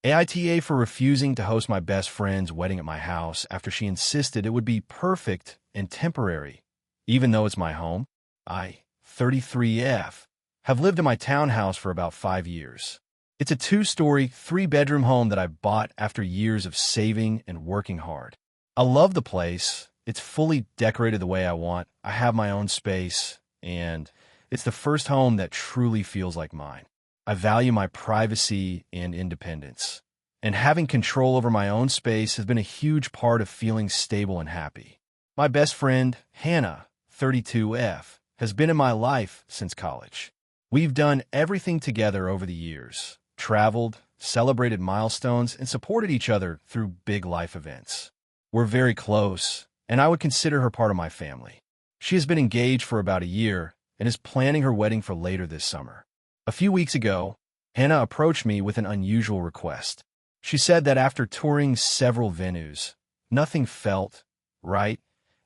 AITA for refusing to host my best friend's wedding at my house after she insisted it would be perfect and temporary, even though it's my home. I, 33F, have lived in my townhouse for about 5 years. It's a 2-story, 3-bedroom home that I bought after years of saving and working hard. I love the place. It's fully decorated the way I want. I have my own space, and it's the first home that truly feels like mine. I value my privacy and independence, and having control over my own space has been a huge part of feeling stable and happy. My best friend, Hannah, 32F, has been in my life since college. We've done everything together over the years, traveled, celebrated milestones, and supported each other through big life events. We're very close, and I would consider her part of my family. She has been engaged for about a year and is planning her wedding for later this summer. A few weeks ago, Hannah approached me with an unusual request. She said that after touring several venues, nothing felt right,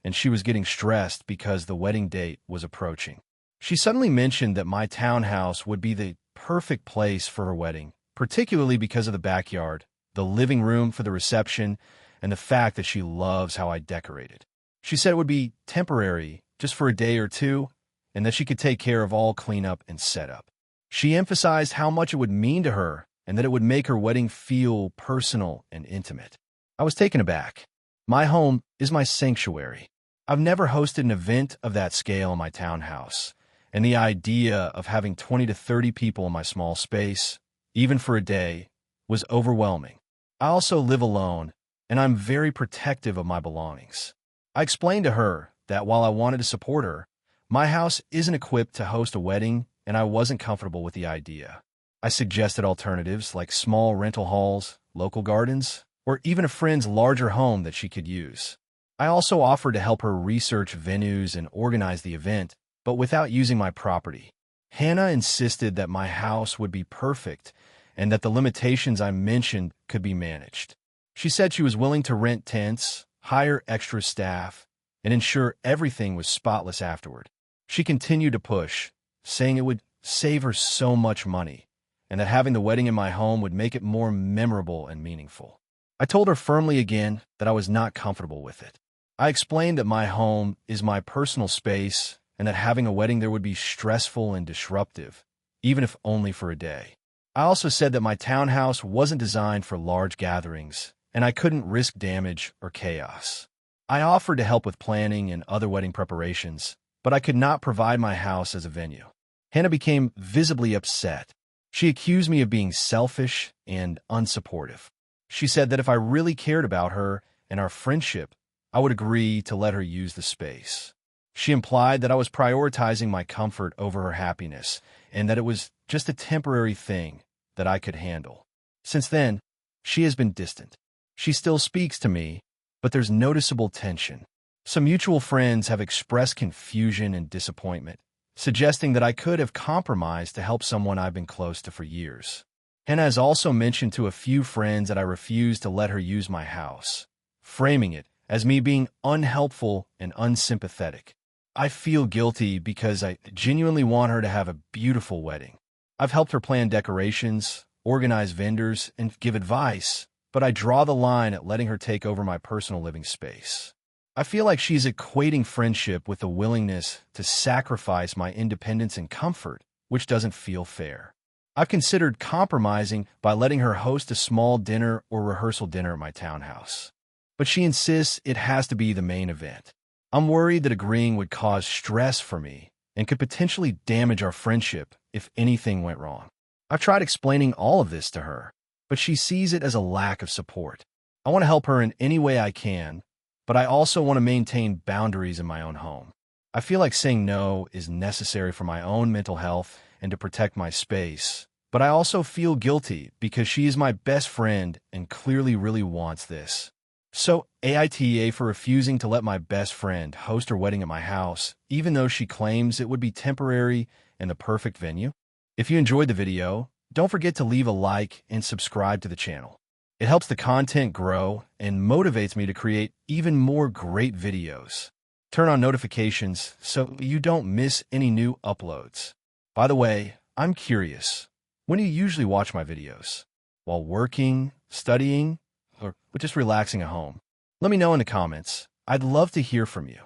and she was getting stressed because the wedding date was approaching. She suddenly mentioned that my townhouse would be the perfect place for her wedding, particularly because of the backyard, the living room for the reception, and the fact that she loves how I decorated. She said it would be temporary, just for a day or two, and that she could take care of all cleanup and setup. She emphasized how much it would mean to her and that it would make her wedding feel personal and intimate. I was taken aback. My home is my sanctuary. I've never hosted an event of that scale in my townhouse, and the idea of having 20 to 30 people in my small space, even for a day, was overwhelming. I also live alone, and I'm very protective of my belongings. I explained to her that while I wanted to support her, my house isn't equipped to host a wedding, and I wasn't comfortable with the idea. I suggested alternatives like small rental halls, local gardens, or even a friend's larger home that she could use. I also offered to help her research venues and organize the event, but without using my property. Hannah insisted that my house would be perfect and that the limitations I mentioned could be managed. She said she was willing to rent tents, hire extra staff, and ensure everything was spotless afterward. She continued to push, saying it would save her so much money, and that having the wedding in my home would make it more memorable and meaningful. I told her firmly again that I was not comfortable with it. I explained that my home is my personal space and that having a wedding there would be stressful and disruptive, even if only for a day. I also said that my townhouse wasn't designed for large gatherings, and I couldn't risk damage or chaos. I offered to help with planning and other wedding preparations, but I could not provide my house as a venue. Hannah became visibly upset. She accused me of being selfish and unsupportive. She said that if I really cared about her and our friendship, I would agree to let her use the space. She implied that I was prioritizing my comfort over her happiness and that it was just a temporary thing that I could handle. Since then, she has been distant. She still speaks to me, but there's noticeable tension. Some mutual friends have expressed confusion and disappointment, suggesting that I could have compromised to help someone I've been close to for years. Hannah has also mentioned to a few friends that I refused to let her use my house, framing it as me being unhelpful and unsympathetic. I feel guilty because I genuinely want her to have a beautiful wedding. I've helped her plan decorations, organize vendors, and give advice, but I draw the line at letting her take over my personal living space. I feel like she's equating friendship with the willingness to sacrifice my independence and comfort, which doesn't feel fair. I've considered compromising by letting her host a small dinner or rehearsal dinner at my townhouse, but she insists it has to be the main event. I'm worried that agreeing would cause stress for me and could potentially damage our friendship if anything went wrong. I've tried explaining all of this to her, but she sees it as a lack of support. I want to help her in any way I can, but I also want to maintain boundaries in my own home. I feel like saying no is necessary for my own mental health and to protect my space, but I also feel guilty because she is my best friend and clearly really wants this. So, AITA for refusing to let my best friend host her wedding at my house, even though she claims it would be temporary and the perfect venue. If you enjoyed the video, don't forget to leave a like and subscribe to the channel. It helps the content grow and motivates me to create even more great videos. Turn on notifications so you don't miss any new uploads. By the way, I'm curious, when do you usually watch my videos? while working, studying, or just relaxing at home? Let me know in the comments. I'd love to hear from you.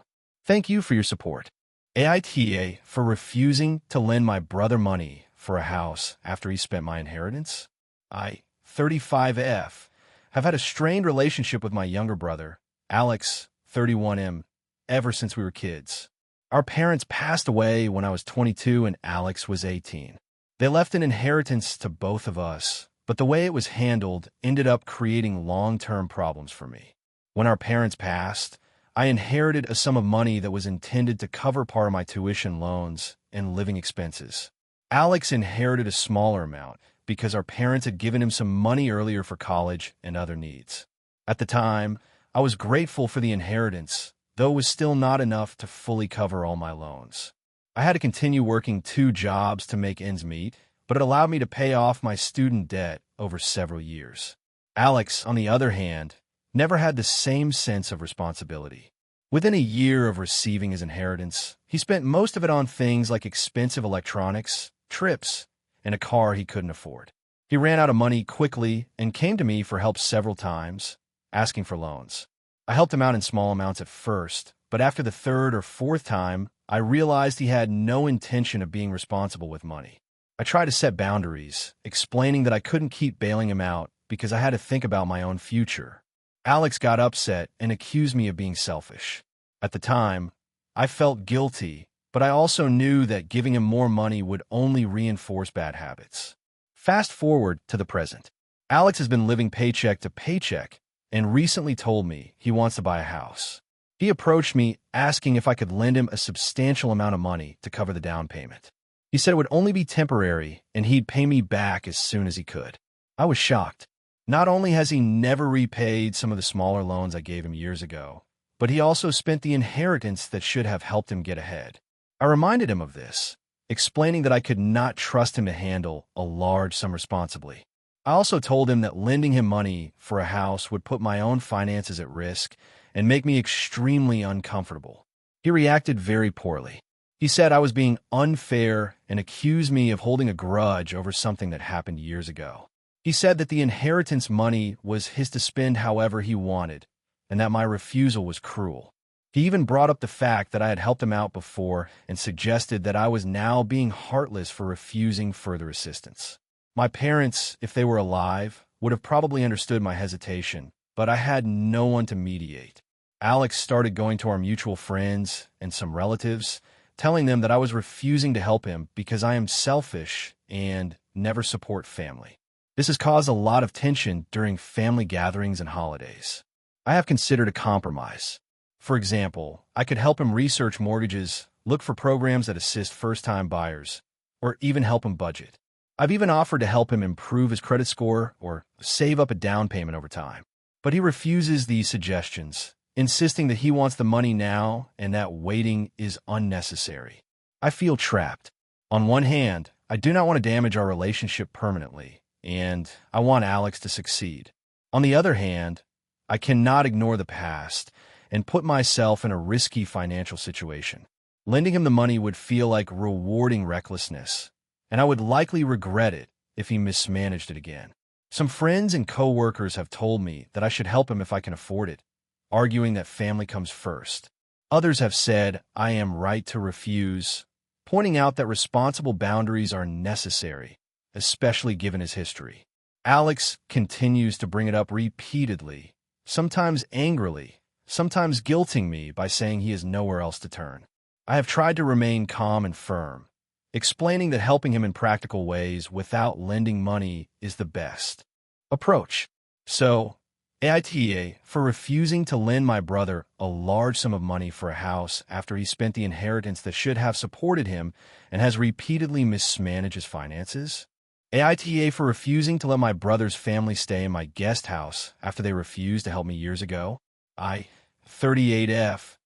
Thank you for your support. AITA for refusing to lend my brother money for a house after he spent my inheritance. I, 35F, have had a strained relationship with my younger brother, Alex, 31M, ever since we were kids. Our parents passed away when I was 22 and Alex was 18. They left an inheritance to both of us, but the way it was handled ended up creating long-term problems for me. When our parents passed, I inherited a sum of money that was intended to cover part of my tuition loans and living expenses. Alex inherited a smaller amount because our parents had given him some money earlier for college and other needs. At the time, I was grateful for the inheritance, though it was still not enough to fully cover all my loans. I had to continue working 2 jobs to make ends meet, but it allowed me to pay off my student debt over several years. Alex, on the other hand, never had the same sense of responsibility. Within a year of receiving his inheritance, he spent most of it on things like expensive electronics, trips, and a car he couldn't afford. He ran out of money quickly and came to me for help several times, asking for loans. I helped him out in small amounts at first, but after the 3rd or 4th time, I realized he had no intention of being responsible with money. I tried to set boundaries, explaining that I couldn't keep bailing him out because I had to think about my own future. Alex got upset and accused me of being selfish. At the time, I felt guilty, but I also knew that giving him more money would only reinforce bad habits. Fast forward to the present. Alex has been living paycheck to paycheck and recently told me he wants to buy a house. He approached me asking if I could lend him a substantial amount of money to cover the down payment. He said it would only be temporary and he'd pay me back as soon as he could. I was shocked. Not only has he never repaid some of the smaller loans I gave him years ago, but he also spent the inheritance that should have helped him get ahead. I reminded him of this, explaining that I could not trust him to handle a large sum responsibly. I also told him that lending him money for a house would put my own finances at risk and make me extremely uncomfortable. He reacted very poorly. He said I was being unfair and accused me of holding a grudge over something that happened years ago. He said that the inheritance money was his to spend however he wanted, and that my refusal was cruel. He even brought up the fact that I had helped him out before and suggested that I was now being heartless for refusing further assistance. My parents, if they were alive, would have probably understood my hesitation, but I had no one to mediate. Alex started going to our mutual friends and some relatives, telling them that I was refusing to help him because I am selfish and never support family. This has caused a lot of tension during family gatherings and holidays. I have considered a compromise. For example, I could help him research mortgages, look for programs that assist first-time buyers, or even help him budget. I've even offered to help him improve his credit score or save up a down payment over time. But he refuses these suggestions, insisting that he wants the money now and that waiting is unnecessary. I feel trapped. On one hand, I do not want to damage our relationship permanently, and I want Alex to succeed. On the other hand, I cannot ignore the past and put myself in a risky financial situation. Lending him the money would feel like rewarding recklessness, and I would likely regret it if he mismanaged it again. Some friends and coworkers have told me that I should help him if I can afford it, arguing that family comes first. Others have said I am right to refuse, pointing out that responsible boundaries are necessary, especially given his history. Alex continues to bring it up repeatedly, sometimes angrily, sometimes guilting me by saying he has nowhere else to turn. I have tried to remain calm and firm, explaining that helping him in practical ways without lending money is the best approach. So, AITA for refusing to lend my brother a large sum of money for a house after he spent the inheritance that should have supported him and has repeatedly mismanaged his finances. AITA for refusing to let my brother's family stay in my guest house after they refused to help me years ago. I, 38F,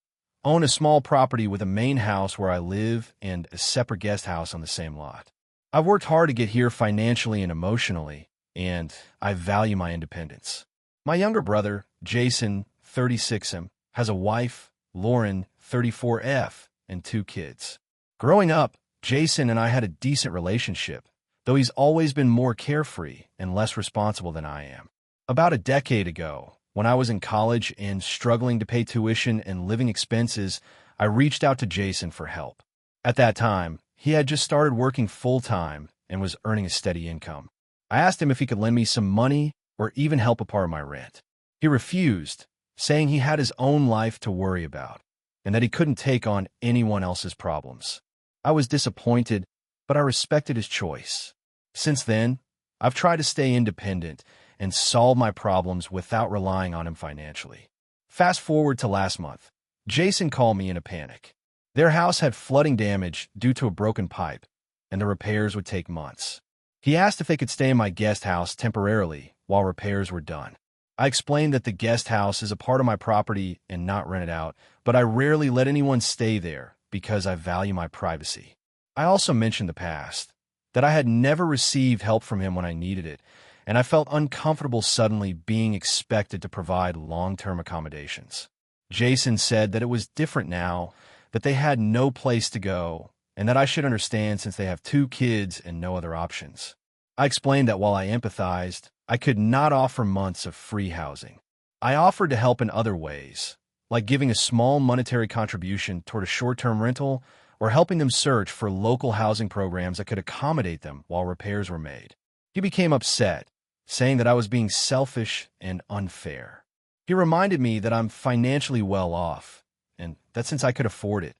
own a small property with a main house where I live and a separate guest house on the same lot. I've worked hard to get here financially and emotionally, and I value my independence. My younger brother, Jason, 36M, has a wife, Lauren, 34F, and 2 kids. Growing up, Jason and I had a decent relationship, though he's always been more carefree and less responsible than I am. About a decade ago, when I was in college and struggling to pay tuition and living expenses, I reached out to Jason for help. At that time, he had just started working full-time and was earning a steady income. I asked him if he could lend me some money or even help a part of my rent. He refused, saying he had his own life to worry about and that he couldn't take on anyone else's problems. I was disappointed, but I respected his choice. Since then, I've tried to stay independent and solve my problems without relying on him financially. Fast forward to last month. Jason called me in a panic. Their house had flooding damage due to a broken pipe, and the repairs would take months. He asked if they could stay in my guest house temporarily while repairs were done. I explained that the guest house is a part of my property and not rented out, but I rarely let anyone stay there because I value my privacy. I also mentioned the past, that I had never received help from him when I needed it, and I felt uncomfortable suddenly being expected to provide long-term accommodations. Jason said that it was different now, that they had no place to go, and that I should understand since they have 2 kids and no other options. I explained that while I empathized, I could not offer months of free housing. I offered to help in other ways, like giving a small monetary contribution toward a short-term rental or helping them search for local housing programs that could accommodate them while repairs were made. He became upset, saying that I was being selfish and unfair. He reminded me that I'm financially well off, and that since I could afford it,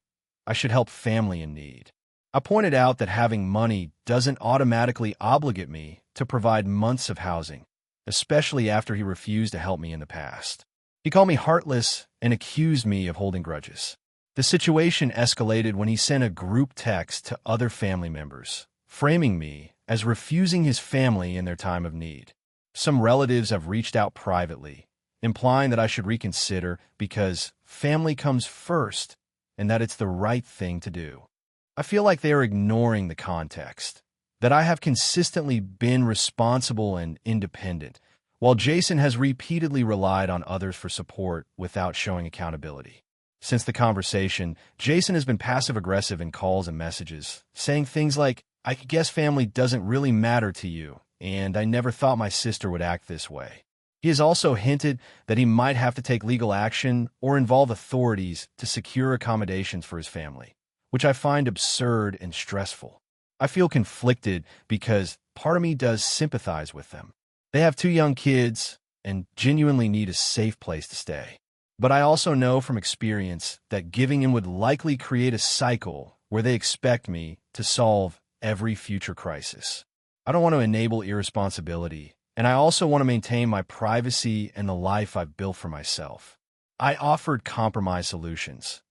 I should help family in need. I pointed out that having money doesn't automatically obligate me to provide months of housing, especially after he refused to help me in the past. He called me heartless and accused me of holding grudges. The situation escalated when he sent a group text to other family members, framing me as refusing his family in their time of need. Some relatives have reached out privately, implying that I should reconsider because family comes first and that it's the right thing to do. I feel like they are ignoring the context, that I have consistently been responsible and independent, while Jason has repeatedly relied on others for support without showing accountability. Since the conversation, Jason has been passive-aggressive in calls and messages, saying things like, "I guess family doesn't really matter to you, and I never thought my sister would act this way." He has also hinted that he might have to take legal action or involve authorities to secure accommodations for his family, which I find absurd and stressful. I feel conflicted because part of me does sympathize with them. They have 2 young kids and genuinely need a safe place to stay. But I also know from experience that giving in would likely create a cycle where they expect me to solve every future crisis. I don't want to enable irresponsibility, and I also want to maintain my privacy and the life I've built for myself. I offered compromise solutions.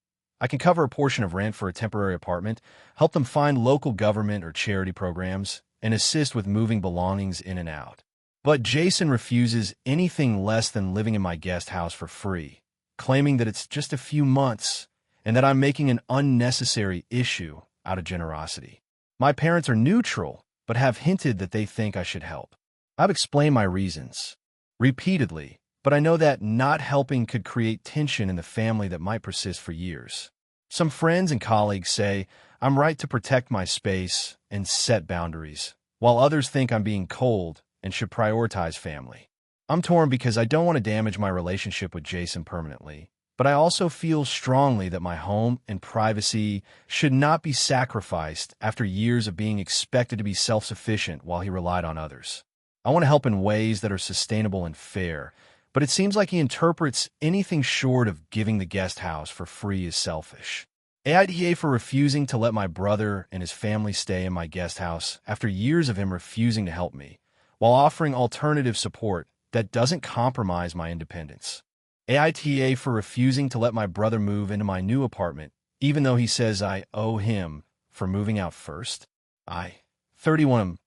I can cover a portion of rent for a temporary apartment, help them find local government or charity programs, and assist with moving belongings in and out. But Jason refuses anything less than living in my guest house for free, claiming that it's just a few months and that I'm making an unnecessary issue out of generosity. My parents are neutral, but have hinted that they think I should help. I've explained my reasons repeatedly, but I know that not helping could create tension in the family that might persist for years. Some friends and colleagues say I'm right to protect my space and set boundaries, while others think I'm being cold and should prioritize family. I'm torn because I don't want to damage my relationship with Jason permanently, but I also feel strongly that my home and privacy should not be sacrificed after years of being expected to be self-sufficient while he relied on others. I want to help in ways that are sustainable and fair, but it seems like he interprets anything short of giving the guest house for free as selfish. AITA for refusing to let my brother and his family stay in my guest house after years of him refusing to help me, while offering alternative support that doesn't compromise my independence. AITA for refusing to let my brother move into my new apartment, even though he says I owe him for moving out first. I, 31,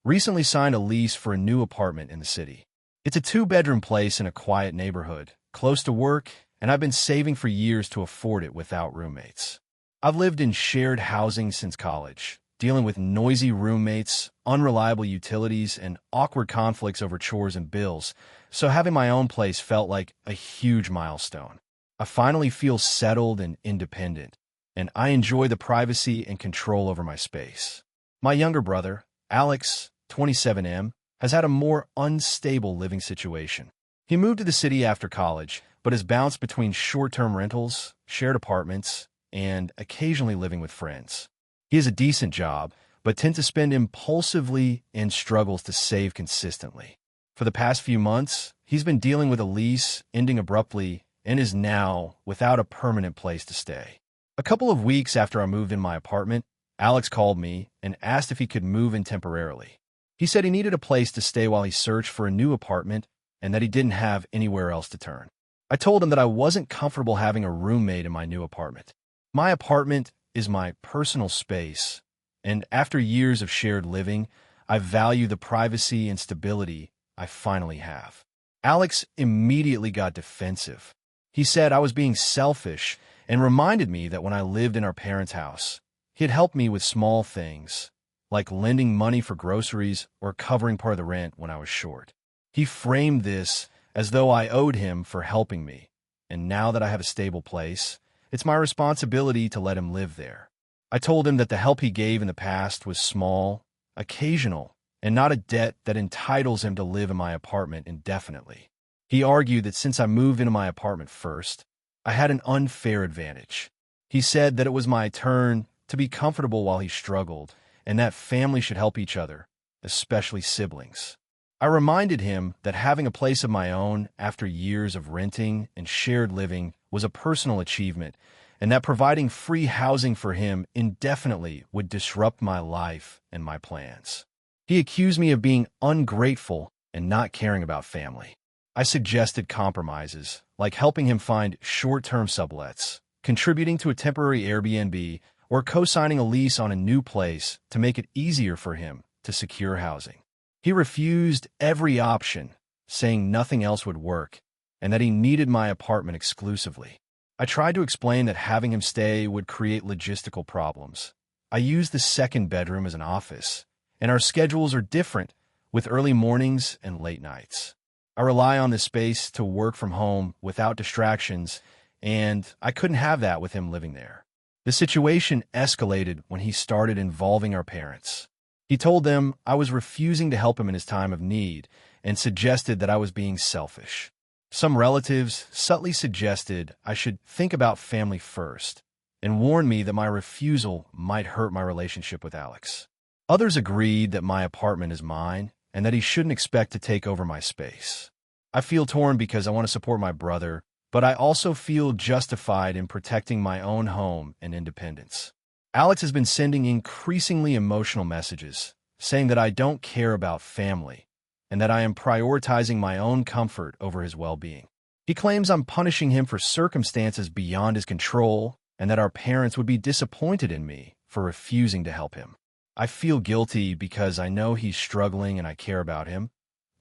recently signed a lease for a new apartment in the city. It's a 2-bedroom place in a quiet neighborhood, close to work, and I've been saving for years to afford it without roommates. I've lived in shared housing since college, dealing with noisy roommates, unreliable utilities, and awkward conflicts over chores and bills, so having my own place felt like a huge milestone. I finally feel settled and independent, and I enjoy the privacy and control over my space. My younger brother, Alex, 27M, has had a more unstable living situation. He moved to the city after college, but has bounced between short-term rentals, shared apartments, and occasionally living with friends. He has a decent job, but tends to spend impulsively and struggles to save consistently. For the past few months, he's been dealing with a lease ending abruptly and is now without a permanent place to stay. A couple of weeks after I moved in my apartment, Alex called me and asked if he could move in temporarily. He said he needed a place to stay while he searched for a new apartment and that he didn't have anywhere else to turn. I told him that I wasn't comfortable having a roommate in my new apartment. My apartment is my personal space, and after years of shared living, I value the privacy and stability I finally have. Alex immediately got defensive. He said I was being selfish and reminded me that when I lived in our parents' house, he had helped me with small things, like lending money for groceries or covering part of the rent when I was short. He framed this as though I owed him for helping me, and now that I have a stable place, it's my responsibility to let him live there. I told him that the help he gave in the past was small, occasional, and not a debt that entitles him to live in my apartment indefinitely. He argued that since I moved into my apartment first, I had an unfair advantage. He said that it was my turn to be comfortable while he struggled, and that family should help each other, especially siblings. I reminded him that having a place of my own after years of renting and shared living was a personal achievement, and that providing free housing for him indefinitely would disrupt my life and my plans. He accused me of being ungrateful and not caring about family. I suggested compromises, like helping him find short-term sublets, contributing to a temporary Airbnb, or co-signing a lease on a new place to make it easier for him to secure housing. He refused every option, saying nothing else would work, and that he needed my apartment exclusively. I tried to explain that having him stay would create logistical problems. I use the second bedroom as an office, and our schedules are different, with early mornings and late nights. I rely on this space to work from home without distractions, and I couldn't have that with him living there. The situation escalated when he started involving our parents. He told them I was refusing to help him in his time of need and suggested that I was being selfish. Some relatives subtly suggested I should think about family first and warned me that my refusal might hurt my relationship with Alex. Others agreed that my apartment is mine and that he shouldn't expect to take over my space. I feel torn because I want to support my brother, but I also feel justified in protecting my own home and independence. Alex has been sending increasingly emotional messages, saying that I don't care about family and that I am prioritizing my own comfort over his well-being. He claims I'm punishing him for circumstances beyond his control and that our parents would be disappointed in me for refusing to help him. I feel guilty because I know he's struggling and I care about him,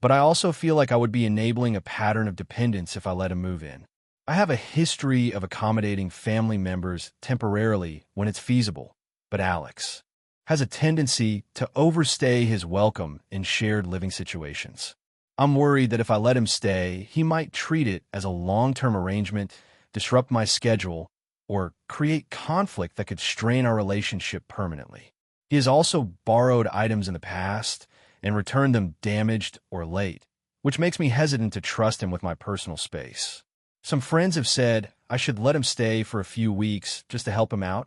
but I also feel like I would be enabling a pattern of dependence if I let him move in. I have a history of accommodating family members temporarily when it's feasible, but Alex has a tendency to overstay his welcome in shared living situations. I'm worried that if I let him stay, he might treat it as a long-term arrangement, disrupt my schedule, or create conflict that could strain our relationship permanently. He has also borrowed items in the past and returned them damaged or late, which makes me hesitant to trust him with my personal space. Some friends have said I should let him stay for a few weeks just to help him out,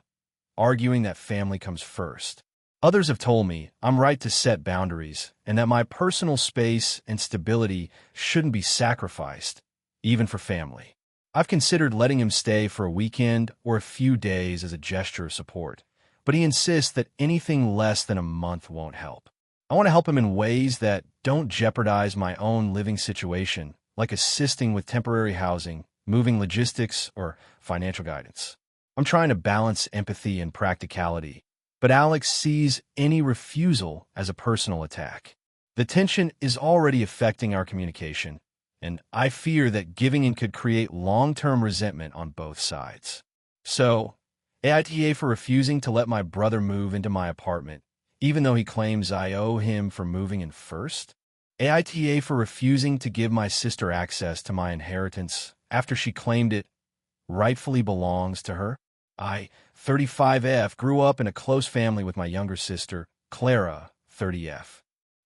arguing that family comes first. Others have told me I'm right to set boundaries and that my personal space and stability shouldn't be sacrificed, even for family. I've considered letting him stay for a weekend or a few days as a gesture of support, but he insists that anything less than a month won't help. I want to help him in ways that don't jeopardize my own living situation, like assisting with temporary housing, moving logistics, or financial guidance. I'm trying to balance empathy and practicality, but Alex sees any refusal as a personal attack. The tension is already affecting our communication, and I fear that giving in could create long-term resentment on both sides. So, AITA for refusing to let my brother move into my apartment, even though he claims I owe him for moving in first? AITA for refusing to give my sister access to my inheritance after she claimed it rightfully belongs to her? I, 35F, grew up in a close family with my younger sister, Clara, 30F.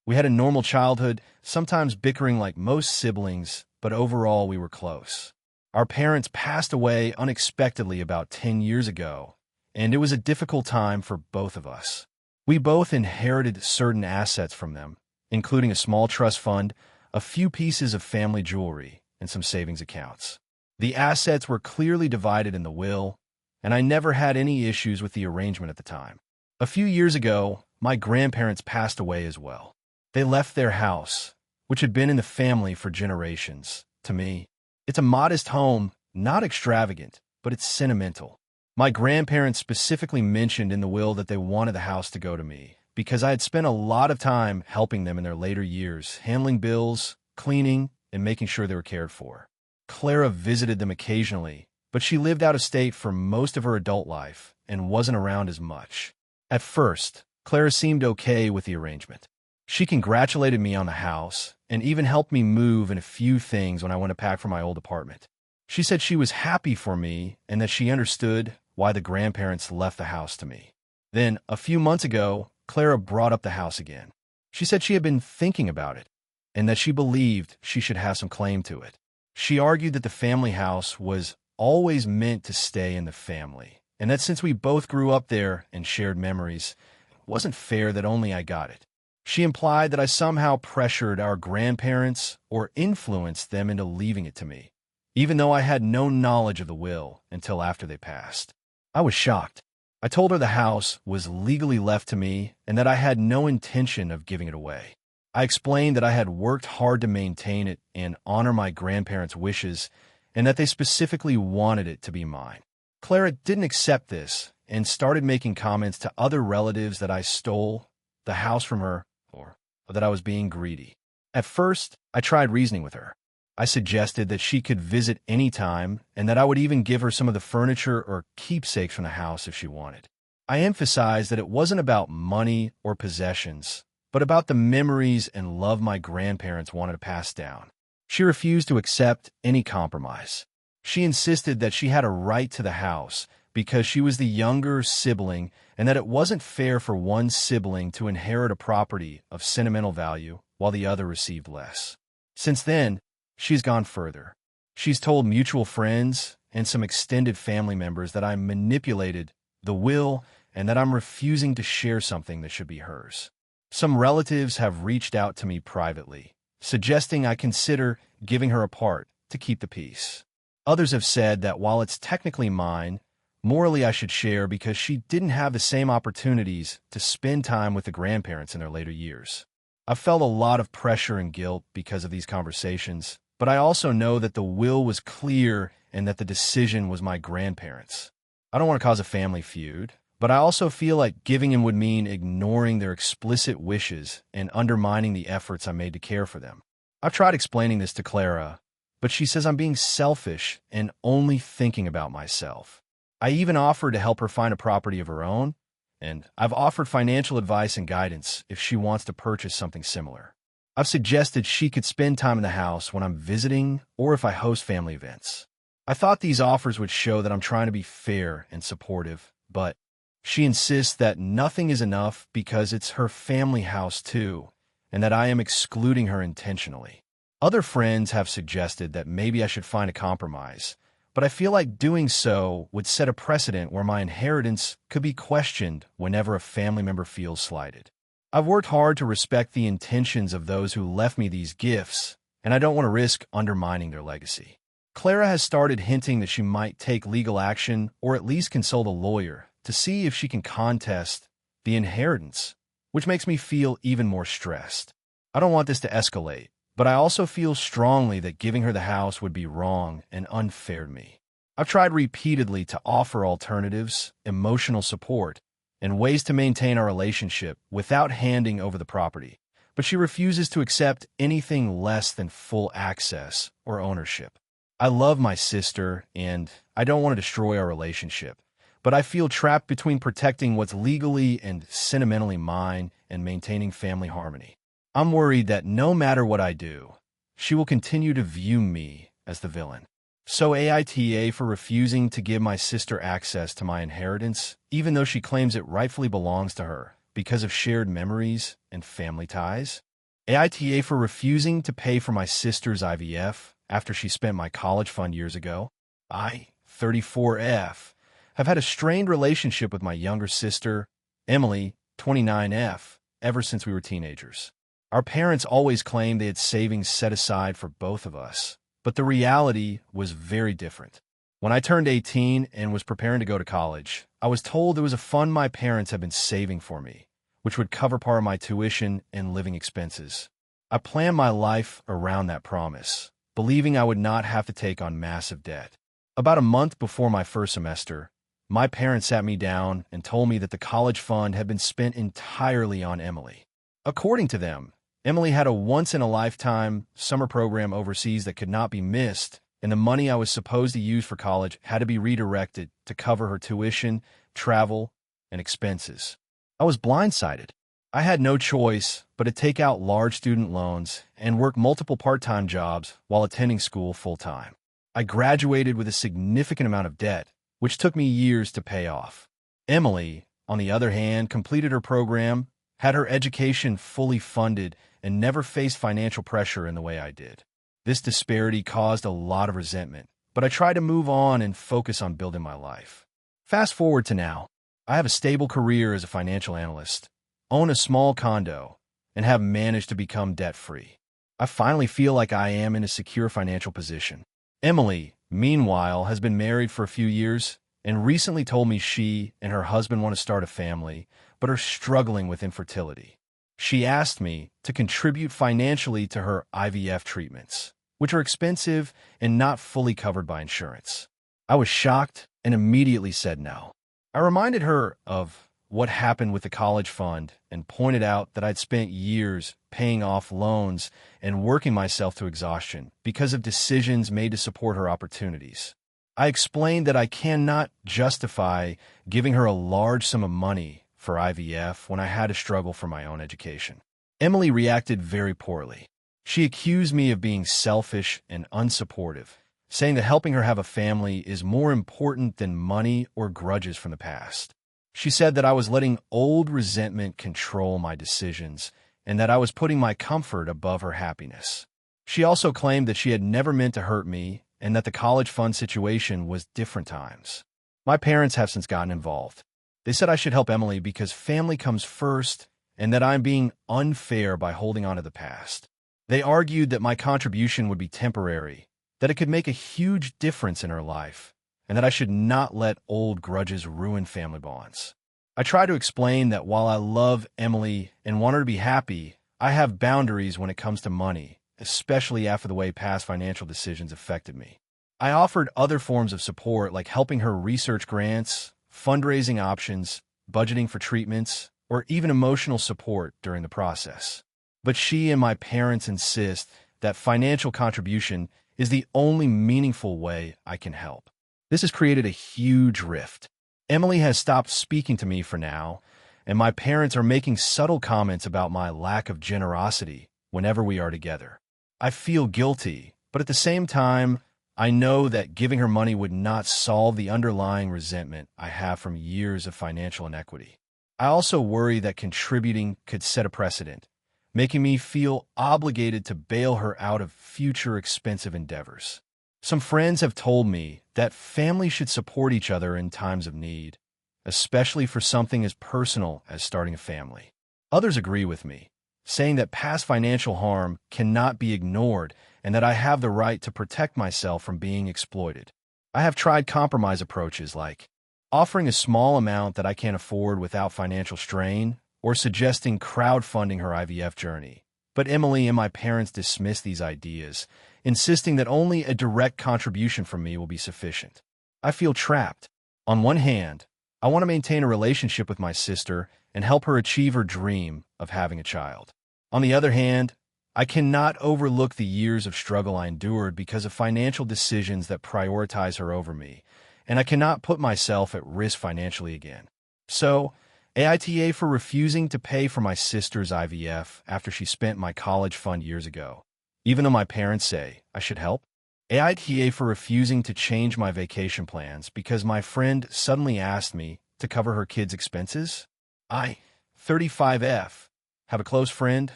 We had a normal childhood, sometimes bickering like most siblings, but overall we were close. Our parents passed away unexpectedly about 10 years ago, and it was a difficult time for both of us. We both inherited certain assets from them, including a small trust fund, a few pieces of family jewelry, and some savings accounts. The assets were clearly divided in the will, and I never had any issues with the arrangement at the time. A few years ago, my grandparents passed away as well. They left their house, which had been in the family for generations, to me. It's a modest home, not extravagant, but it's sentimental. My grandparents specifically mentioned in the will that they wanted the house to go to me, because I had spent a lot of time helping them in their later years, handling bills, cleaning, and making sure they were cared for. Clara visited them occasionally, but she lived out of state for most of her adult life and wasn't around as much. At first, Clara seemed okay with the arrangement. She congratulated me on the house and even helped me move in a few things when I went to pack for my old apartment. She said she was happy for me and that she understood why the grandparents left the house to me. Then, a few months ago, Clara brought up the house again. She said she had been thinking about it and that she believed she should have some claim to it. She argued that the family house was always meant to stay in the family, and that since we both grew up there and shared memories, it wasn't fair that only I got it. She implied that I somehow pressured our grandparents or influenced them into leaving it to me, even though I had no knowledge of the will until after they passed. I was shocked. I told her the house was legally left to me and that I had no intention of giving it away. I explained that I had worked hard to maintain it and honor my grandparents' wishes, and that they specifically wanted it to be mine. Clara didn't accept this and started making comments to other relatives that I stole the house from her or that I was being greedy. At first, I tried reasoning with her. I suggested that she could visit any time and that I would even give her some of the furniture or keepsakes from the house if she wanted. I emphasized that it wasn't about money or possessions, but about the memories and love my grandparents wanted to pass down. She refused to accept any compromise. She insisted that she had a right to the house because she was the younger sibling and that it wasn't fair for one sibling to inherit a property of sentimental value while the other received less. Since then, she's gone further. She's told mutual friends and some extended family members that I manipulated the will and that I'm refusing to share something that should be hers. Some relatives have reached out to me privately, suggesting I consider giving her a part to keep the peace. Others have said that while it's technically mine, morally I should share because she didn't have the same opportunities to spend time with the grandparents in their later years. I've felt a lot of pressure and guilt because of these conversations, but I also know that the will was clear and that the decision was my grandparents'. I don't want to cause a family feud, but I also feel like giving in would mean ignoring their explicit wishes and undermining the efforts I made to care for them. I've tried explaining this to Clara, but she says I'm being selfish and only thinking about myself. I even offered to help her find a property of her own, and I've offered financial advice and guidance if she wants to purchase something similar. I've suggested she could spend time in the house when I'm visiting or if I host family events. I thought these offers would show that I'm trying to be fair and supportive, but she insists that nothing is enough because it's her family house too, and that I am excluding her intentionally. Other friends have suggested that maybe I should find a compromise, but I feel like doing so would set a precedent where my inheritance could be questioned whenever a family member feels slighted. I've worked hard to respect the intentions of those who left me these gifts, and I don't want to risk undermining their legacy. Clara has started hinting that she might take legal action or at least consult a lawyer to see if she can contest the inheritance, which makes me feel even more stressed. I don't want this to escalate, but I also feel strongly that giving her the house would be wrong and unfair to me. I've tried repeatedly to offer alternatives, emotional support, and ways to maintain our relationship without handing over the property, but she refuses to accept anything less than full access or ownership. I love my sister, and I don't want to destroy our relationship, but I feel trapped between protecting what's legally and sentimentally mine and maintaining family harmony. I'm worried that no matter what I do, she will continue to view me as the villain. So AITA for refusing to give my sister access to my inheritance, even though she claims it rightfully belongs to her, because of shared memories and family ties. AITA for refusing to pay for my sister's IVF after she spent my college fund years ago. I, 34F, have had a strained relationship with my younger sister, Emily, 29F, ever since we were teenagers. Our parents always claimed they had savings set aside for both of us, but the reality was very different. When I turned 18 and was preparing to go to college, I was told there was a fund my parents had been saving for me, which would cover part of my tuition and living expenses. I planned my life around that promise, believing I would not have to take on massive debt. About a month before my first semester, my parents sat me down and told me that the college fund had been spent entirely on Emily. According to them, Emily had a once-in-a-lifetime summer program overseas that could not be missed, and the money I was supposed to use for college had to be redirected to cover her tuition, travel, and expenses. I was blindsided. I had no choice but to take out large student loans and work multiple part-time jobs while attending school full-time. I graduated with a significant amount of debt, which took me years to pay off. Emily, on the other hand, completed her program, had her education fully funded, and never faced financial pressure in the way I did. This disparity caused a lot of resentment, but I tried to move on and focus on building my life. Fast forward to now. I have a stable career as a financial analyst, own a small condo, and have managed to become debt-free. I finally feel like I am in a secure financial position. Emily, meanwhile, has been married for a few years and recently told me she and her husband want to start a family, but are struggling with infertility. She asked me to contribute financially to her IVF treatments, which are expensive and not fully covered by insurance. I was shocked and immediately said no. I reminded her of what happened with the college fund and pointed out that I'd spent years paying off loans and working myself to exhaustion because of decisions made to support her opportunities. I explained that I cannot justify giving her a large sum of money for IVF when I had to struggle for my own education. Emily reacted very poorly. She accused me of being selfish and unsupportive, saying that helping her have a family is more important than money or grudges from the past. She said that I was letting old resentment control my decisions and that I was putting my comfort above her happiness. She also claimed that she had never meant to hurt me and that the college fund situation was different times. My parents have since gotten involved. They said I should help Emily because family comes first and that I'm being unfair by holding on to the past. They argued that my contribution would be temporary, that it could make a huge difference in her life, and that I should not let old grudges ruin family bonds. I try to explain that while I love Emily and want her to be happy, I have boundaries when it comes to money, especially after the way past financial decisions affected me. I offered other forms of support like helping her research grants, fundraising options, budgeting for treatments, or even emotional support during the process. But she and my parents insist that financial contribution is the only meaningful way I can help. This has created a huge rift. Emily has stopped speaking to me for now, and my parents are making subtle comments about my lack of generosity whenever we are together. I feel guilty, but at the same time, I know that giving her money would not solve the underlying resentment I have from years of financial inequity. I also worry that contributing could set a precedent, making me feel obligated to bail her out of future expensive endeavors. Some friends have told me that families should support each other in times of need, especially for something as personal as starting a family. Others agree with me, saying that past financial harm cannot be ignored and that I have the right to protect myself from being exploited. I have tried compromise approaches like offering a small amount that I can't afford without financial strain or suggesting crowdfunding her IVF journey. But Emily and my parents dismiss these ideas, insisting that only a direct contribution from me will be sufficient. I feel trapped. On one hand, I want to maintain a relationship with my sister and help her achieve her dream of having a child. On the other hand, I cannot overlook the years of struggle I endured because of financial decisions that prioritize her over me, and I cannot put myself at risk financially again. So, AITA for refusing to pay for my sister's IVF after she spent my college fund years ago, even though my parents say I should help. AITA for refusing to change my vacation plans because my friend suddenly asked me to cover her kids' expenses. I, 35F, have a close friend,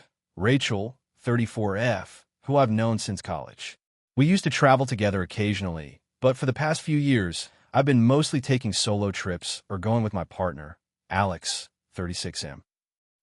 Rachel, 34F, who I've known since college. We used to travel together occasionally, but for the past few years, I've been mostly taking solo trips or going with my partner, Alex, 36M.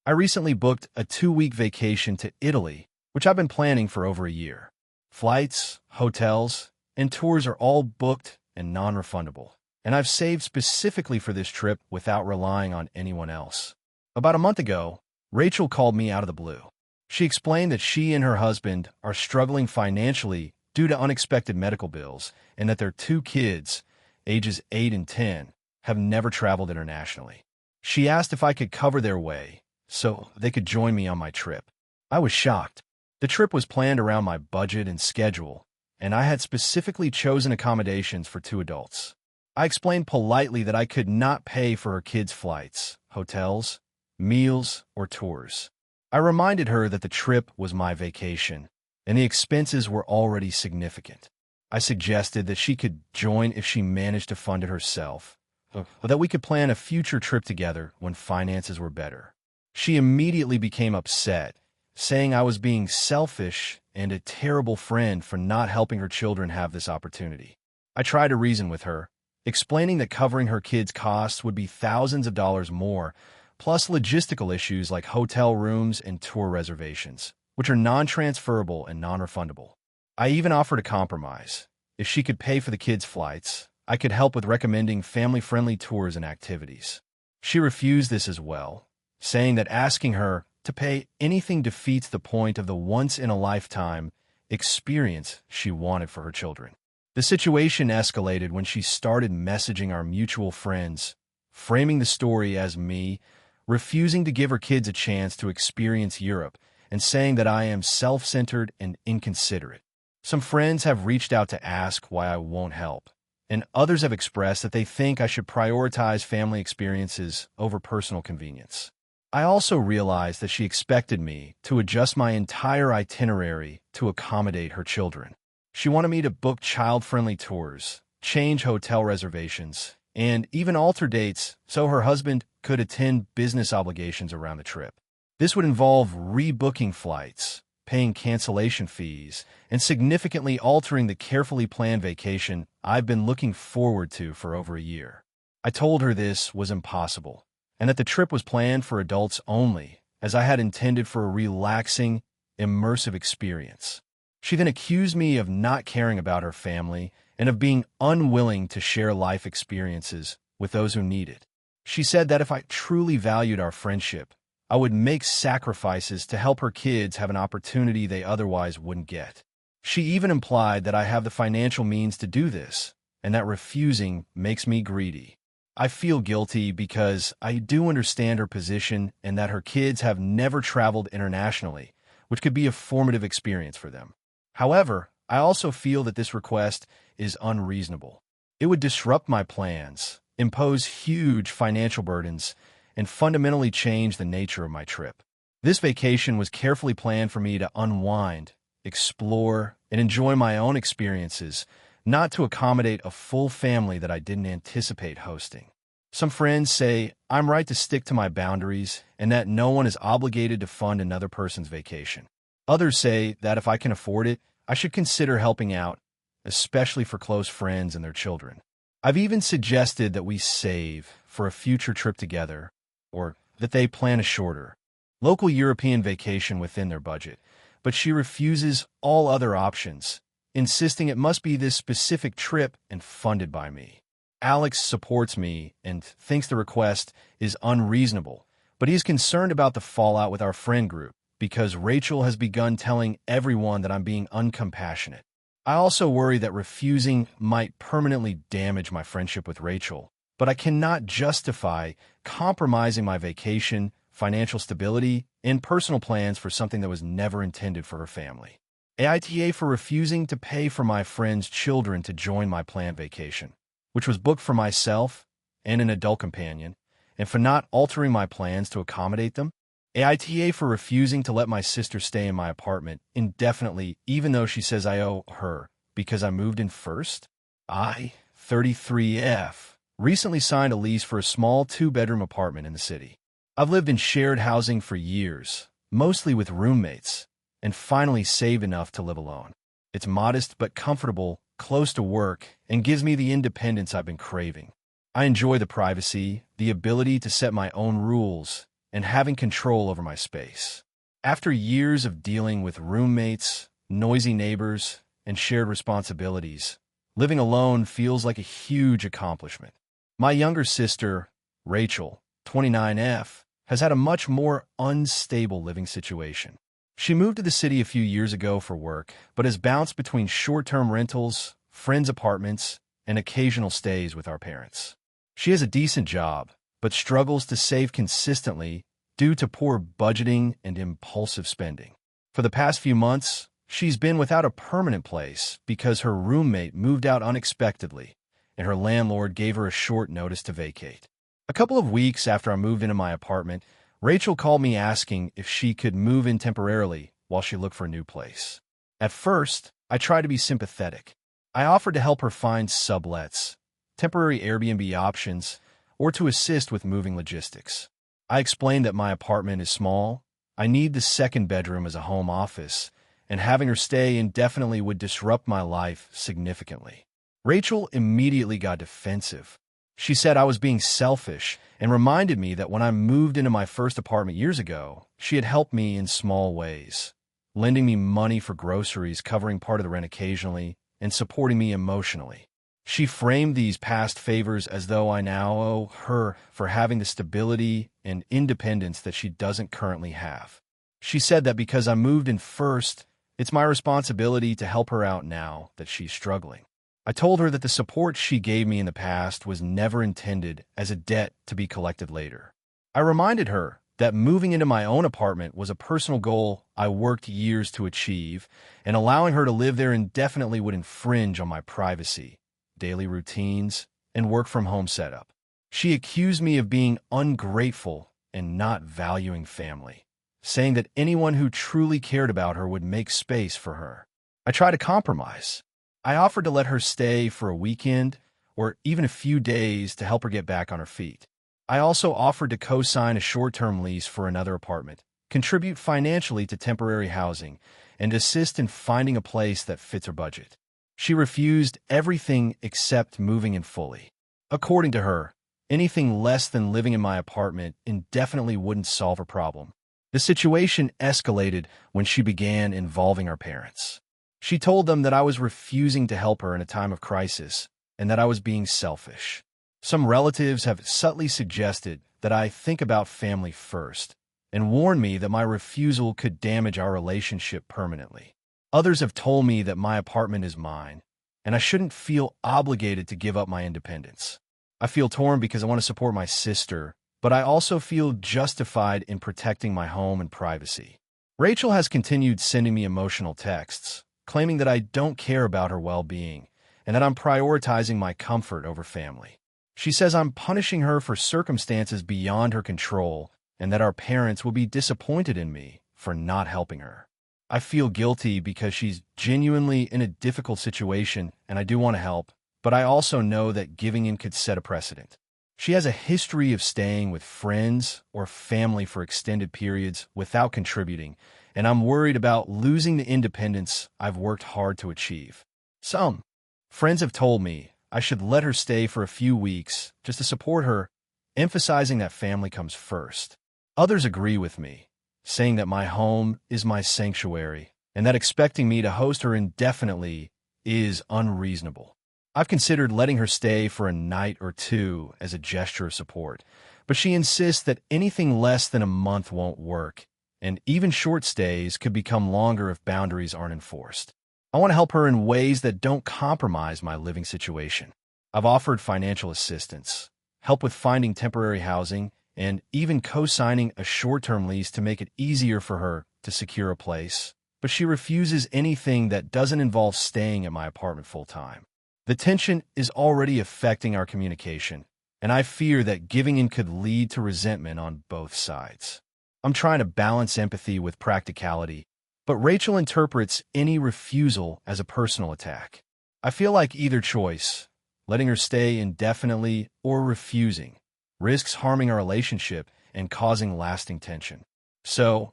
I recently booked a 2-week vacation to Italy, which I've been planning for over a year. Flights, hotels, and tours are all booked and non-refundable, and I've saved specifically for this trip without relying on anyone else. About a month ago, Rachel called me out of the blue. She explained that she and her husband are struggling financially due to unexpected medical bills and that their 2 kids, ages 8 and 10, have never traveled internationally. She asked if I could cover their way so they could join me on my trip. I was shocked. The trip was planned around my budget and schedule, and I had specifically chosen accommodations for 2 adults. I explained politely that I could not pay for her kids' flights, hotels, meals, or tours. I reminded her that the trip was my vacation, and the expenses were already significant. I suggested that she could join if she managed to fund it herself, or that we could plan a future trip together when finances were better. She immediately became upset, saying I was being selfish and a terrible friend for not helping her children have this opportunity. I tried to reason with her, explaining that covering her kids' costs would be thousands of dollars more, plus logistical issues like hotel rooms and tour reservations, which are non-transferable and non-refundable. I even offered a compromise. If she could pay for the kids' flights, I could help with recommending family-friendly tours and activities. She refused this as well, saying that asking her to pay anything defeats the point of the once-in-a-lifetime experience she wanted for her children. The situation escalated when she started messaging our mutual friends, framing the story as me refusing to give her kids a chance to experience Europe and saying that I am self-centered and inconsiderate. Some friends have reached out to ask why I won't help, and others have expressed that they think I should prioritize family experiences over personal convenience. I also realized that she expected me to adjust my entire itinerary to accommodate her children. She wanted me to book child-friendly tours, change hotel reservations, and even alter dates so her husband could attend business obligations around the trip. This would involve rebooking flights, paying cancellation fees, and significantly altering the carefully planned vacation I've been looking forward to for over a year. I told her this was impossible, and that the trip was planned for adults only, as I had intended for a relaxing, immersive experience. She then accused me of not caring about her family and of being unwilling to share life experiences with those who need it. She said that if I truly valued our friendship, I would make sacrifices to help her kids have an opportunity they otherwise wouldn't get. She even implied that I have the financial means to do this, and that refusing makes me greedy. I feel guilty because I do understand her position and that her kids have never traveled internationally, which could be a formative experience for them. However, I also feel that this request is unreasonable. It would disrupt my plans, impose huge financial burdens, and fundamentally change the nature of my trip. This vacation was carefully planned for me to unwind, explore, and enjoy my own experiences, not to accommodate a full family that I didn't anticipate hosting. Some friends say I'm right to stick to my boundaries and that no one is obligated to fund another person's vacation. Others say that if I can afford it, I should consider helping out, especially for close friends and their children. I've even suggested that we save for a future trip together, or that they plan a shorter, local European vacation within their budget, but she refuses all other options, insisting it must be this specific trip and funded by me. Alex supports me and thinks the request is unreasonable, but he's concerned about the fallout with our friend group because Rachel has begun telling everyone that I'm being uncompassionate. I also worry that refusing might permanently damage my friendship with Rachel, but I cannot justify compromising my vacation, financial stability, and personal plans for something that was never intended for her family. AITA for refusing to pay for my friend's children to join my planned vacation, which was booked for myself and an adult companion, and for not altering my plans to accommodate them. AITA for refusing to let my sister stay in my apartment indefinitely, even though she says I owe her because I moved in first. I, 33F, recently signed a lease for a small 2-bedroom apartment in the city. I've lived in shared housing for years, mostly with roommates, and finally saved enough to live alone. It's modest but comfortable, close to work, and gives me the independence I've been craving. I enjoy the privacy, the ability to set my own rules, and having control over my space. After years of dealing with roommates, noisy neighbors, and shared responsibilities, living alone feels like a huge accomplishment. My younger sister, Rachel, 29F, has had a much more unstable living situation. She moved to the city a few years ago for work, but has bounced between short-term rentals, friends' apartments, and occasional stays with our parents. She has a decent job, but struggles to save consistently due to poor budgeting and impulsive spending. For the past few months, she's been without a permanent place because her roommate moved out unexpectedly, and her landlord gave her a short notice to vacate. A couple of weeks after I moved into my apartment, Rachel called me asking if she could move in temporarily while she looked for a new place. At first, I tried to be sympathetic. I offered to help her find sublets, temporary Airbnb options, or to assist with moving logistics. I explained that my apartment is small, I need the second bedroom as a home office, and having her stay indefinitely would disrupt my life significantly. Rachel immediately got defensive. She said I was being selfish and reminded me that when I moved into my first apartment years ago, she had helped me in small ways, lending me money for groceries, covering part of the rent occasionally, and supporting me emotionally. She framed these past favors as though I now owe her for having the stability and independence that she doesn't currently have. She said that because I moved in first, it's my responsibility to help her out now that she's struggling. I told her that the support she gave me in the past was never intended as a debt to be collected later. I reminded her that moving into my own apartment was a personal goal I worked years to achieve, and allowing her to live there indefinitely would infringe on my privacy, daily routines, and work-from-home setup. She accused me of being ungrateful and not valuing family, saying that anyone who truly cared about her would make space for her. I tried to compromise. I offered to let her stay for a weekend or even a few days to help her get back on her feet. I also offered to co-sign a short-term lease for another apartment, contribute financially to temporary housing, and assist in finding a place that fits her budget. She refused everything except moving in fully. According to her, anything less than living in my apartment indefinitely wouldn't solve her problem. The situation escalated when she began involving our parents. She told them that I was refusing to help her in a time of crisis and that I was being selfish. Some relatives have subtly suggested that I think about family first and warned me that my refusal could damage our relationship permanently. Others have told me that my apartment is mine and I shouldn't feel obligated to give up my independence. I feel torn because I want to support my sister, but I also feel justified in protecting my home and privacy. Rachel has continued sending me emotional texts, claiming that I don't care about her well-being and that I'm prioritizing my comfort over family. She says I'm punishing her for circumstances beyond her control and that our parents will be disappointed in me for not helping her. I feel guilty because she's genuinely in a difficult situation and I do want to help, but I also know that giving in could set a precedent. She has a history of staying with friends or family for extended periods without contributing, and I'm worried about losing the independence I've worked hard to achieve. Some friends have told me I should let her stay for a few weeks just to support her, emphasizing that family comes first. Others agree with me, saying that my home is my sanctuary and that expecting me to host her indefinitely is unreasonable. I've considered letting her stay for a night or two as a gesture of support, but she insists that anything less than a month won't work, and even short stays could become longer if boundaries aren't enforced. I want to help her in ways that don't compromise my living situation. I've offered financial assistance, help with finding temporary housing, and even co-signing a short-term lease to make it easier for her to secure a place, but she refuses anything that doesn't involve staying at my apartment full-time. The tension is already affecting our communication, and I fear that giving in could lead to resentment on both sides. I'm trying to balance empathy with practicality, but Rachel interprets any refusal as a personal attack. I feel like either choice, letting her stay indefinitely or refusing, risks harming our relationship and causing lasting tension. So,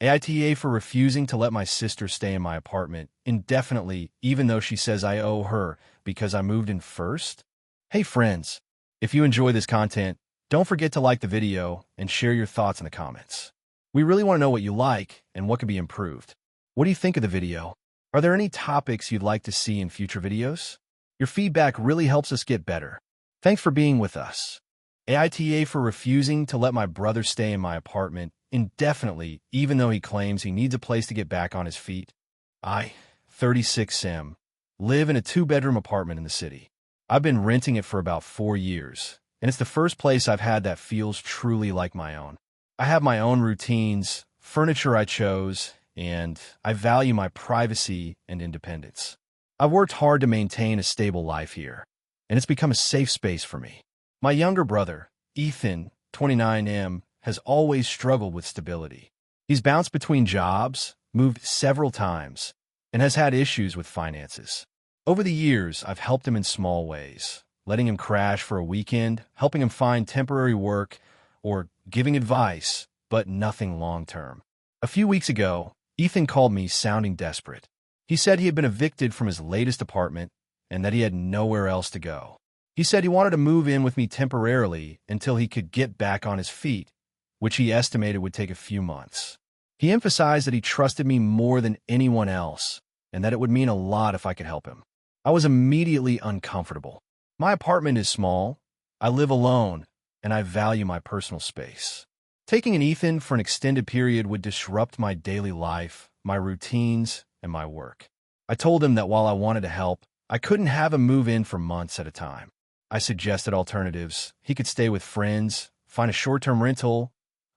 AITA for refusing to let my sister stay in my apartment indefinitely, even though she says I owe her because I moved in first? Hey friends, if you enjoy this content, don't forget to like the video and share your thoughts in the comments. We really want to know what you like and what can be improved. What do you think of the video? Are there any topics you'd like to see in future videos? Your feedback really helps us get better. Thanks for being with us. AITA for refusing to let my brother stay in my apartment indefinitely, even though he claims he needs a place to get back on his feet. I, 36M, live in a 2-bedroom apartment in the city. I've been renting it for about 4 years, and it's the first place I've had that feels truly like my own. I have my own routines, furniture I chose, and I value my privacy and independence. I've worked hard to maintain a stable life here, and it's become a safe space for me. My younger brother, Ethan, 29M, has always struggled with stability. He's bounced between jobs, moved several times, and has had issues with finances. Over the years, I've helped him in small ways, letting him crash for a weekend, helping him find temporary work, or giving advice, but nothing long-term. A few weeks ago, Ethan called me sounding desperate. He said he had been evicted from his latest apartment and that he had nowhere else to go. He said he wanted to move in with me temporarily until he could get back on his feet, which he estimated would take a few months. He emphasized that he trusted me more than anyone else and that it would mean a lot if I could help him. I was immediately uncomfortable. My apartment is small, I live alone, and I value my personal space. Taking an Ethan for an extended period would disrupt my daily life, my routines, and my work. I told him that while I wanted to help, I couldn't have him move in for months at a time. I suggested alternatives. He could stay with friends, find a short-term rental,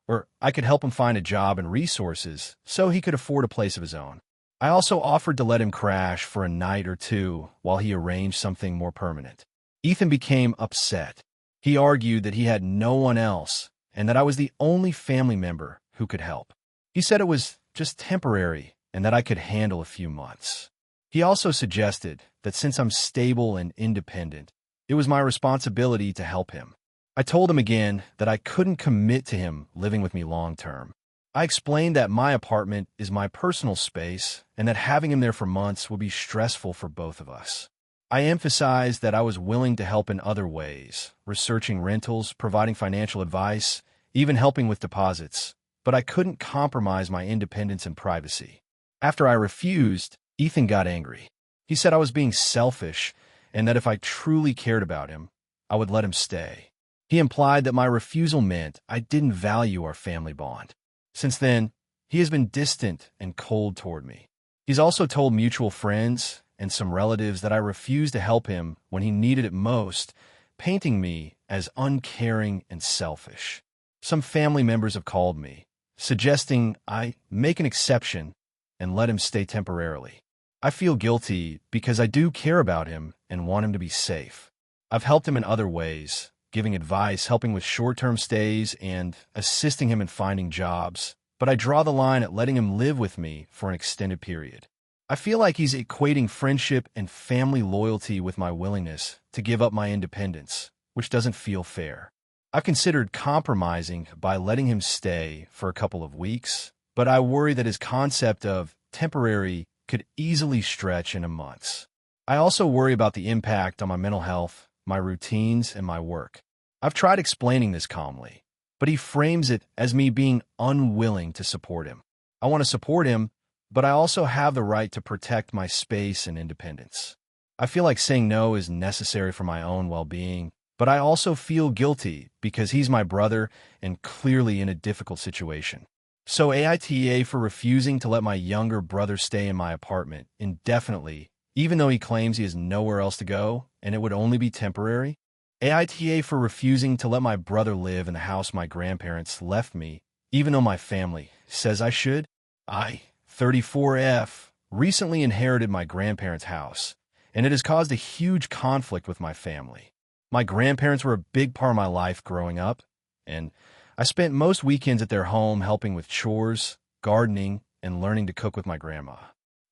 or I could help him find a job and resources so he could afford a place of his own. I also offered to let him crash for a night or two while he arranged something more permanent. Ethan became upset. He argued that he had no one else and that I was the only family member who could help. He said it was just temporary and that I could handle a few months. He also suggested that since I'm stable and independent, it was my responsibility to help him. I told him again that I couldn't commit to him living with me long-term. I explained that my apartment is my personal space and that having him there for months would be stressful for both of us. I emphasized that I was willing to help in other ways, researching rentals, providing financial advice, even helping with deposits, but I couldn't compromise my independence and privacy. After I refused, Ethan got angry. He said I was being selfish and that if I truly cared about him, I would let him stay. He implied that my refusal meant I didn't value our family bond. Since then, he has been distant and cold toward me. He's also told mutual friends and some relatives that I refused to help him when he needed it most, painting me as uncaring and selfish. Some family members have called me, suggesting I make an exception and let him stay temporarily. I feel guilty because I do care about him and want him to be safe. I've helped him in other ways, giving advice, helping with short-term stays, and assisting him in finding jobs, but I draw the line at letting him live with me for an extended period. I feel like he's equating friendship and family loyalty with my willingness to give up my independence, which doesn't feel fair. I've considered compromising by letting him stay for a couple of weeks, but I worry that his concept of temporary could easily stretch into months. I also worry about the impact on my mental health, my routines, and my work. I've tried explaining this calmly, but he frames it as me being unwilling to support him. I want to support him, but I also have the right to protect my space and independence. I feel like saying no is necessary for my own well-being, but I also feel guilty because he's my brother and clearly in a difficult situation. So AITA for refusing to let my younger brother stay in my apartment indefinitely, even though he claims he has nowhere else to go and it would only be temporary. AITA for refusing to let my brother live in the house my grandparents left me, even though my family says I should. I, 34F, recently inherited my grandparents' house, and it has caused a huge conflict with my family. My grandparents were a big part of my life growing up, and I spent most weekends at their home helping with chores, gardening, and learning to cook with my grandma.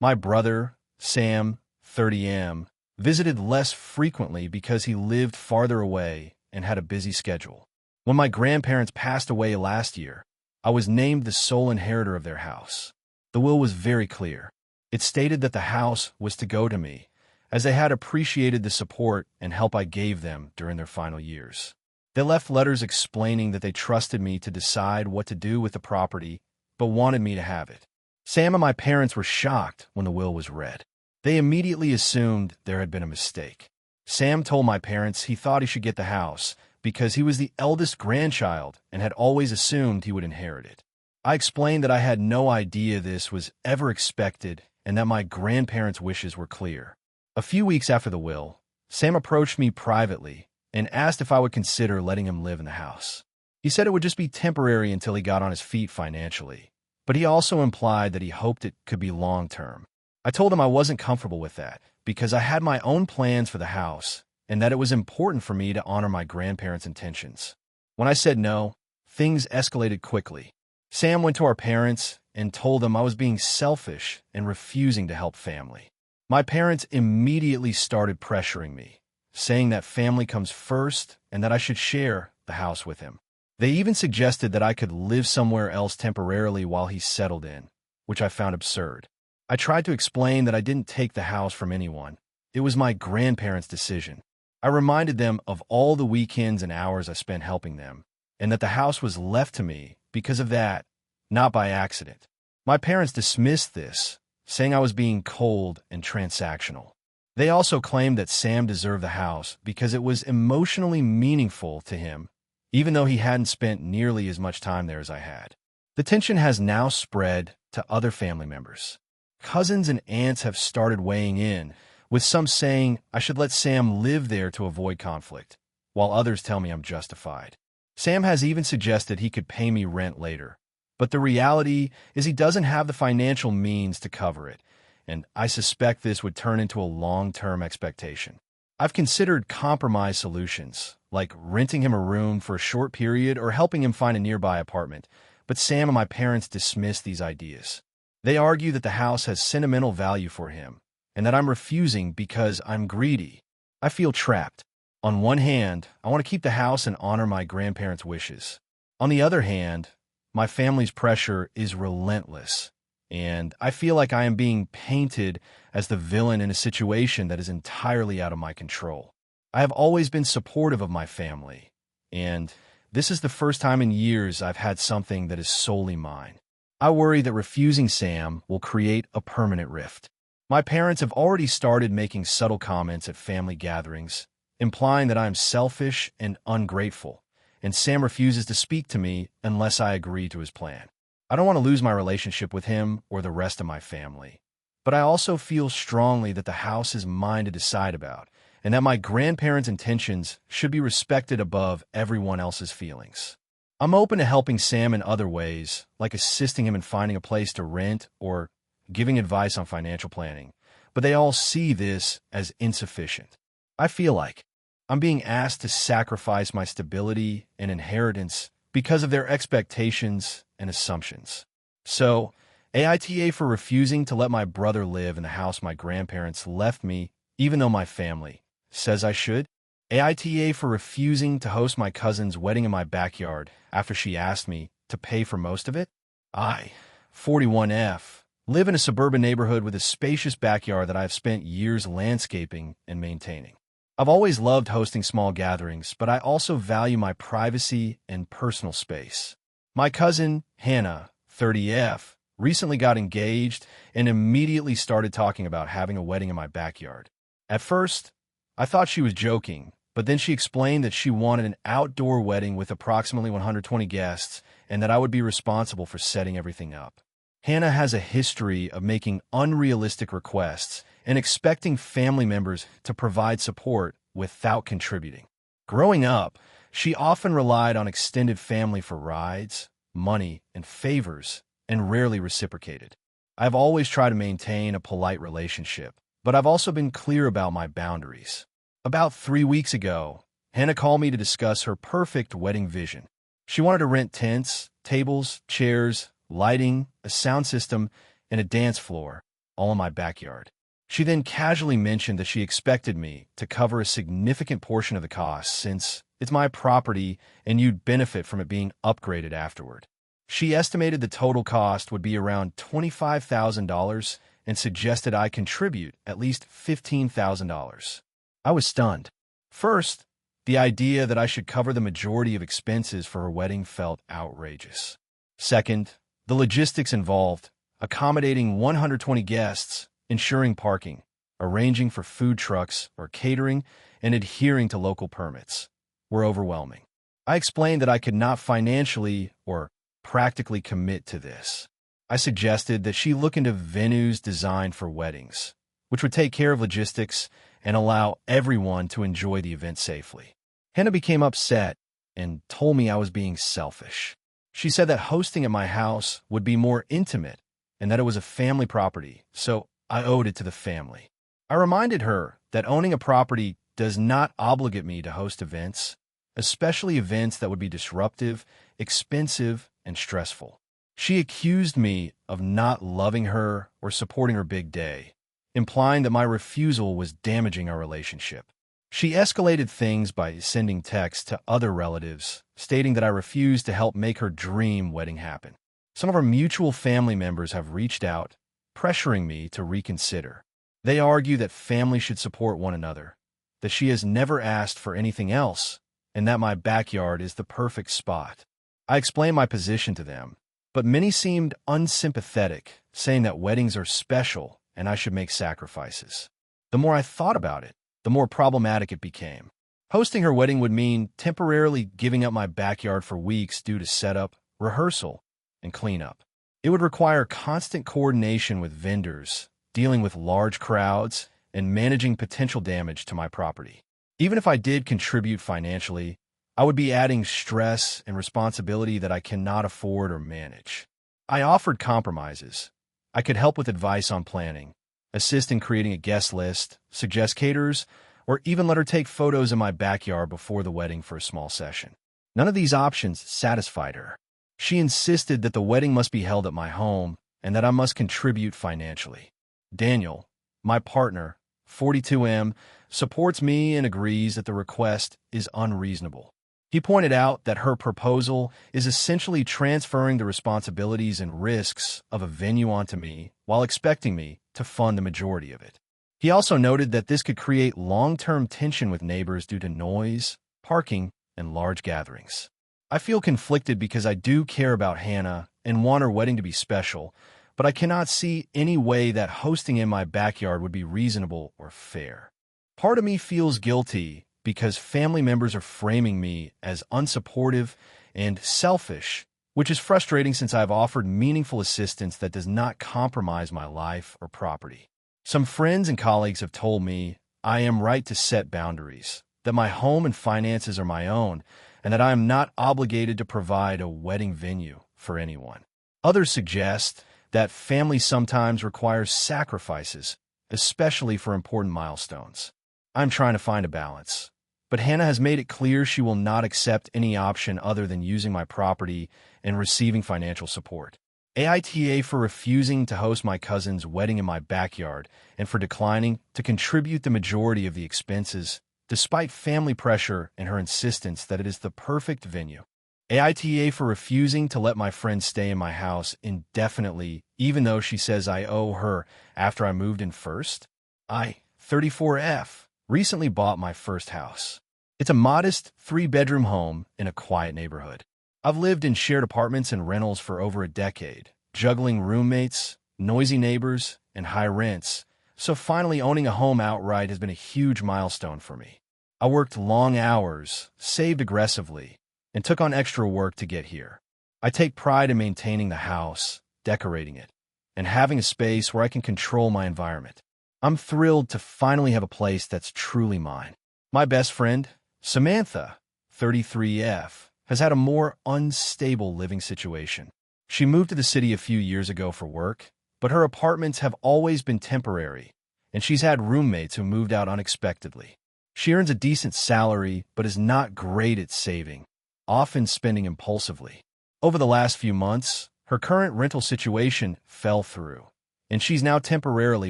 My brother, Sam, 30M, visited less frequently because he lived farther away and had a busy schedule. When my grandparents passed away last year, I was named the sole inheritor of their house. The will was very clear. It stated that the house was to go to me, as they had appreciated the support and help I gave them during their final years. They left letters explaining that they trusted me to decide what to do with the property, but wanted me to have it. Sam and my parents were shocked when the will was read. They immediately assumed there had been a mistake. Sam told my parents he thought he should get the house because he was the eldest grandchild and had always assumed he would inherit it. I explained that I had no idea this was ever expected and that my grandparents' wishes were clear. A few weeks after the will, Sam approached me privately and asked if I would consider letting him live in the house. He said it would just be temporary until he got on his feet financially, but he also implied that he hoped it could be long-term. I told him I wasn't comfortable with that because I had my own plans for the house and that it was important for me to honor my grandparents' intentions. When I said no, things escalated quickly. Sam went to our parents and told them I was being selfish and refusing to help family. My parents immediately started pressuring me, saying that family comes first and that I should share the house with him. They even suggested that I could live somewhere else temporarily while he settled in, which I found absurd. I tried to explain that I didn't take the house from anyone. It was my grandparents' decision. I reminded them of all the weekends and hours I spent helping them, and that the house was left to me because of that, not by accident. My parents dismissed this, saying I was being cold and transactional. They also claimed that Sam deserved the house because it was emotionally meaningful to him, even though he hadn't spent nearly as much time there as I had. The tension has now spread to other family members. Cousins and aunts have started weighing in, with some saying I should let Sam live there to avoid conflict, while others tell me I'm justified. Sam has even suggested he could pay me rent later, but the reality is he doesn't have the financial means to cover it, and I suspect this would turn into a long-term expectation. I've considered compromise solutions, like renting him a room for a short period or helping him find a nearby apartment, but Sam and my parents dismiss these ideas. They argue that the house has sentimental value for him, and that I'm refusing because I'm greedy. I feel trapped. On one hand, I want to keep the house and honor my grandparents' wishes. On the other hand, my family's pressure is relentless, and I feel like I am being painted as the villain in a situation that is entirely out of my control. I have always been supportive of my family, and this is the first time in years I've had something that is solely mine. I worry that refusing Sam will create a permanent rift. My parents have already started making subtle comments at family gatherings, implying that I am selfish and ungrateful, and Sam refuses to speak to me unless I agree to his plan. I don't want to lose my relationship with him or the rest of my family, but I also feel strongly that the house is mine to decide about, and that my grandparents' intentions should be respected above everyone else's feelings. I'm open to helping Sam in other ways, like assisting him in finding a place to rent or giving advice on financial planning, but they all see this as insufficient. I feel like I'm being asked to sacrifice my stability and inheritance because of their expectations and assumptions. So, AITA for refusing to let my brother live in the house my grandparents left me, even though my family says I should. AITA for refusing to host my cousin's wedding in my backyard after she asked me to pay for most of it. I, 41F, live in a suburban neighborhood with a spacious backyard that I have spent years landscaping and maintaining. I've always loved hosting small gatherings, but I also value my privacy and personal space. My cousin, Hannah, 30F, recently got engaged and immediately started talking about having a wedding in my backyard. At first, I thought she was joking, but then she explained that she wanted an outdoor wedding with approximately 120 guests and that I would be responsible for setting everything up. Hannah has a history of making unrealistic requests and expecting family members to provide support without contributing. Growing up, she often relied on extended family for rides, money, and favors, and rarely reciprocated. I've always tried to maintain a polite relationship, but I've also been clear about my boundaries. About 3 weeks ago, Hannah called me to discuss her perfect wedding vision. She wanted to rent tents, tables, chairs, lighting, a sound system, and a dance floor, all in my backyard. She then casually mentioned that she expected me to cover a significant portion of the cost since it's my property and you'd benefit from it being upgraded afterward. She estimated the total cost would be around $25,000 and suggested I contribute at least $15,000. I was stunned. First, the idea that I should cover the majority of expenses for her wedding felt outrageous. Second, the logistics involved, accommodating 120 guests, ensuring parking, arranging for food trucks or catering, and adhering to local permits, were overwhelming. I explained that I could not financially or practically commit to this. I suggested that she look into venues designed for weddings, which would take care of logistics and allow everyone to enjoy the event safely. Hannah became upset and told me I was being selfish. She said that hosting at my house would be more intimate and that it was a family property, so I owed it to the family. I reminded her that owning a property does not obligate me to host events, especially events that would be disruptive, expensive, and stressful. She accused me of not loving her or supporting her big day, implying that my refusal was damaging our relationship. She escalated things by sending texts to other relatives, stating that I refused to help make her dream wedding happen. Some of our mutual family members have reached out, pressuring me to reconsider. They argue that family should support one another, that she has never asked for anything else, and that my backyard is the perfect spot. I explained my position to them, but many seemed unsympathetic, saying that weddings are special and I should make sacrifices. The more I thought about it, the more problematic it became. Hosting her wedding would mean temporarily giving up my backyard for weeks due to setup, rehearsal, and cleanup. It would require constant coordination with vendors, dealing with large crowds, and managing potential damage to my property. Even if I did contribute financially, I would be adding stress and responsibility that I cannot afford or manage. I offered compromises. I could help with advice on planning, assist in creating a guest list, suggest caterers, or even let her take photos in my backyard before the wedding for a small session. None of these options satisfied her. She insisted that the wedding must be held at my home and that I must contribute financially. Daniel, my partner, 42M, supports me and agrees that the request is unreasonable. He pointed out that her proposal is essentially transferring the responsibilities and risks of a venue onto me while expecting me to fund the majority of it. He also noted that this could create long-term tension with neighbors due to noise, parking, and large gatherings. I feel conflicted because I do care about Hannah and want her wedding to be special, but I cannot see any way that hosting in my backyard would be reasonable or fair. Part of me feels guilty because family members are framing me as unsupportive and selfish, which is frustrating since I've offered meaningful assistance that does not compromise my life or property. Some friends and colleagues have told me I am right to set boundaries, that my home and finances are my own, and that I am not obligated to provide a wedding venue for anyone. Others suggest that family sometimes requires sacrifices, especially for important milestones. I'm trying to find a balance, but Hannah has made it clear she will not accept any option other than using my property and receiving financial support. AITA for refusing to host my cousin's wedding in my backyard and for declining to contribute the majority of the expenses, despite family pressure and her insistence that it is the perfect venue. AITA for refusing to let my friend stay in my house indefinitely, even though she says I owe her after I moved in first. I, 34F, recently bought my first house. It's a modest 3-bedroom home in a quiet neighborhood. I've lived in shared apartments and rentals for over a decade, juggling roommates, noisy neighbors, and high rents, so finally owning a home outright has been a huge milestone for me. I worked long hours, saved aggressively, and took on extra work to get here. I take pride in maintaining the house, decorating it, and having a space where I can control my environment. I'm thrilled to finally have a place that's truly mine. My best friend, Samantha, 33F, has had a more unstable living situation. She moved to the city a few years ago for work, but her apartments have always been temporary, and she's had roommates who moved out unexpectedly. She earns a decent salary, but is not great at saving, often spending impulsively. Over the last few months, her current rental situation fell through, and she's now temporarily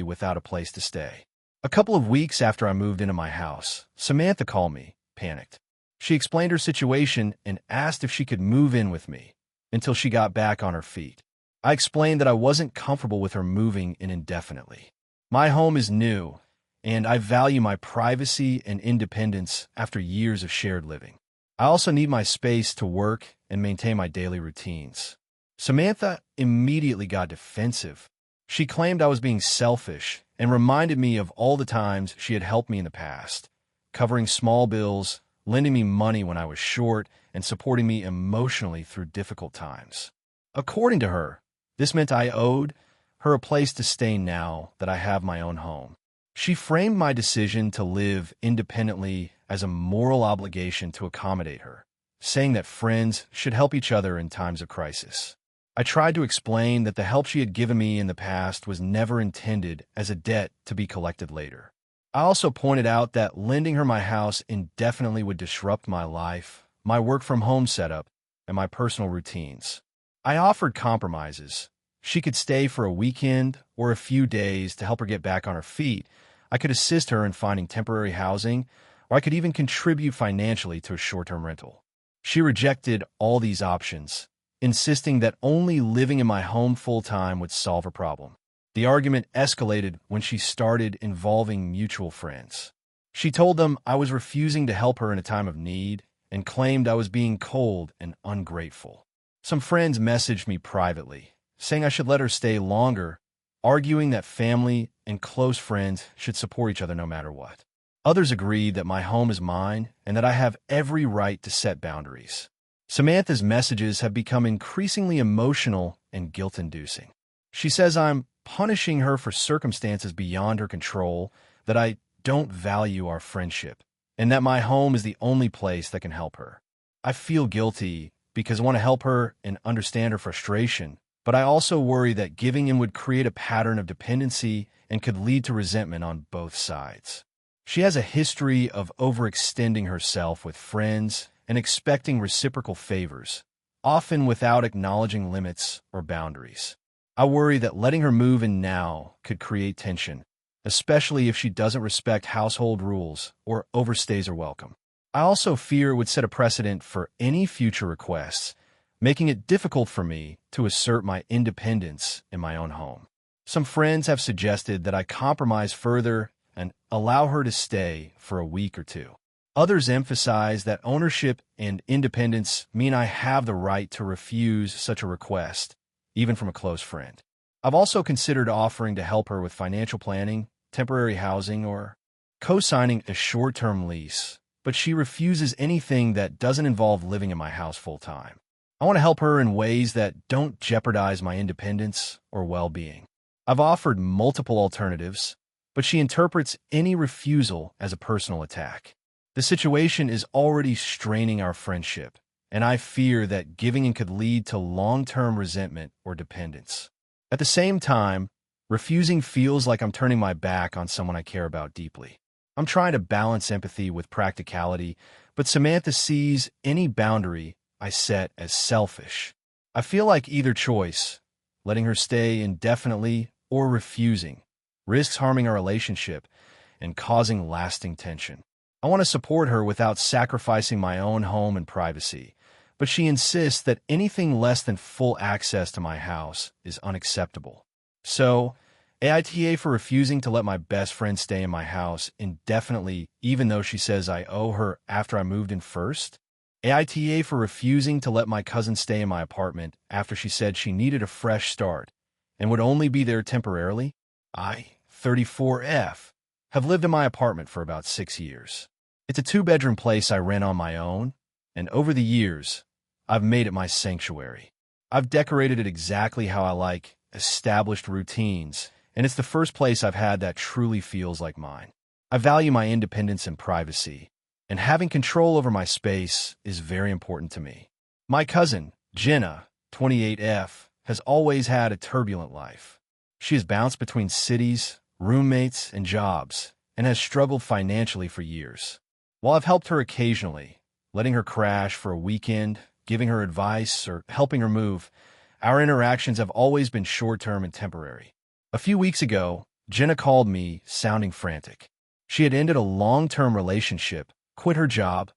without a place to stay. A couple of weeks after I moved into my house, Samantha called me, panicked. She explained her situation and asked if she could move in with me until she got back on her feet. I explained that I wasn't comfortable with her moving in indefinitely. My home is new, and I value my privacy and independence after years of shared living. I also need my space to work and maintain my daily routines. Samantha immediately got defensive. She claimed I was being selfish and reminded me of all the times she had helped me in the past, covering small bills, lending me money when I was short, and supporting me emotionally through difficult times. According to her, this meant I owed her a place to stay now that I have my own home. She framed my decision to live independently as a moral obligation to accommodate her, saying that friends should help each other in times of crisis. I tried to explain that the help she had given me in the past was never intended as a debt to be collected later. I also pointed out that lending her my house indefinitely would disrupt my life, my work-from-home setup, and my personal routines. I offered compromises. She could stay for a weekend or a few days to help her get back on her feet. I could assist her in finding temporary housing, or I could even contribute financially to a short-term rental. She rejected all these options, insisting that only living in my home full-time would solve her problem. The argument escalated when she started involving mutual friends. She told them I was refusing to help her in a time of need and claimed I was being cold and ungrateful. Some friends messaged me privately, saying I should let her stay longer, arguing that family and close friends should support each other no matter what. Others agreed that my home is mine and that I have every right to set boundaries. Samantha's messages have become increasingly emotional and guilt-inducing. She says I'm punishing her for circumstances beyond her control, that I don't value our friendship, and that my home is the only place that can help her. I feel guilty because I want to help her and understand her frustration, but I also worry that giving in would create a pattern of dependency and could lead to resentment on both sides. She has a history of overextending herself with friends and expecting reciprocal favors, often without acknowledging limits or boundaries. I worry that letting her move in now could create tension, especially if she doesn't respect household rules or overstays her welcome. I also fear it would set a precedent for any future requests, making it difficult for me to assert my independence in my own home. Some friends have suggested that I compromise further and allow her to stay for a week or two. Others emphasize that ownership and independence mean I have the right to refuse such a request, even from a close friend. I've also considered offering to help her with financial planning, temporary housing, or co-signing a short-term lease, but she refuses anything that doesn't involve living in my house full-time. I want to help her in ways that don't jeopardize my independence or well-being. I've offered multiple alternatives, but she interprets any refusal as a personal attack. The situation is already straining our friendship, and I fear that giving in could lead to long-term resentment or dependence. At the same time, refusing feels like I'm turning my back on someone I care about deeply. I'm trying to balance empathy with practicality, but Samantha sees any boundary I set as selfish. I feel like either choice, letting her stay indefinitely or refusing, risks harming our relationship and causing lasting tension. I want to support her without sacrificing my own home and privacy, but she insists that anything less than full access to my house is unacceptable. So, AITA for refusing to let my best friend stay in my house indefinitely, even though she says I owe her after I moved in first? AITA for refusing to let my cousin stay in my apartment after she said she needed a fresh start and would only be there temporarily? I, 34F, have lived in my apartment for about 6 years. It's a 2-bedroom place I rent on my own, and over the years, I've made it my sanctuary. I've decorated it exactly how I like, established routines, and it's the first place I've had that truly feels like mine. I value my independence and privacy, and having control over my space is very important to me. My cousin, Jenna, 28F, has always had a turbulent life. She has bounced between cities, roommates, and jobs, and has struggled financially for years. While I've helped her occasionally, letting her crash for a weekend, giving her advice, or helping her move, our interactions have always been short-term and temporary. A few weeks ago, Jenna called me sounding frantic. She had ended a long-term relationship, quit her job,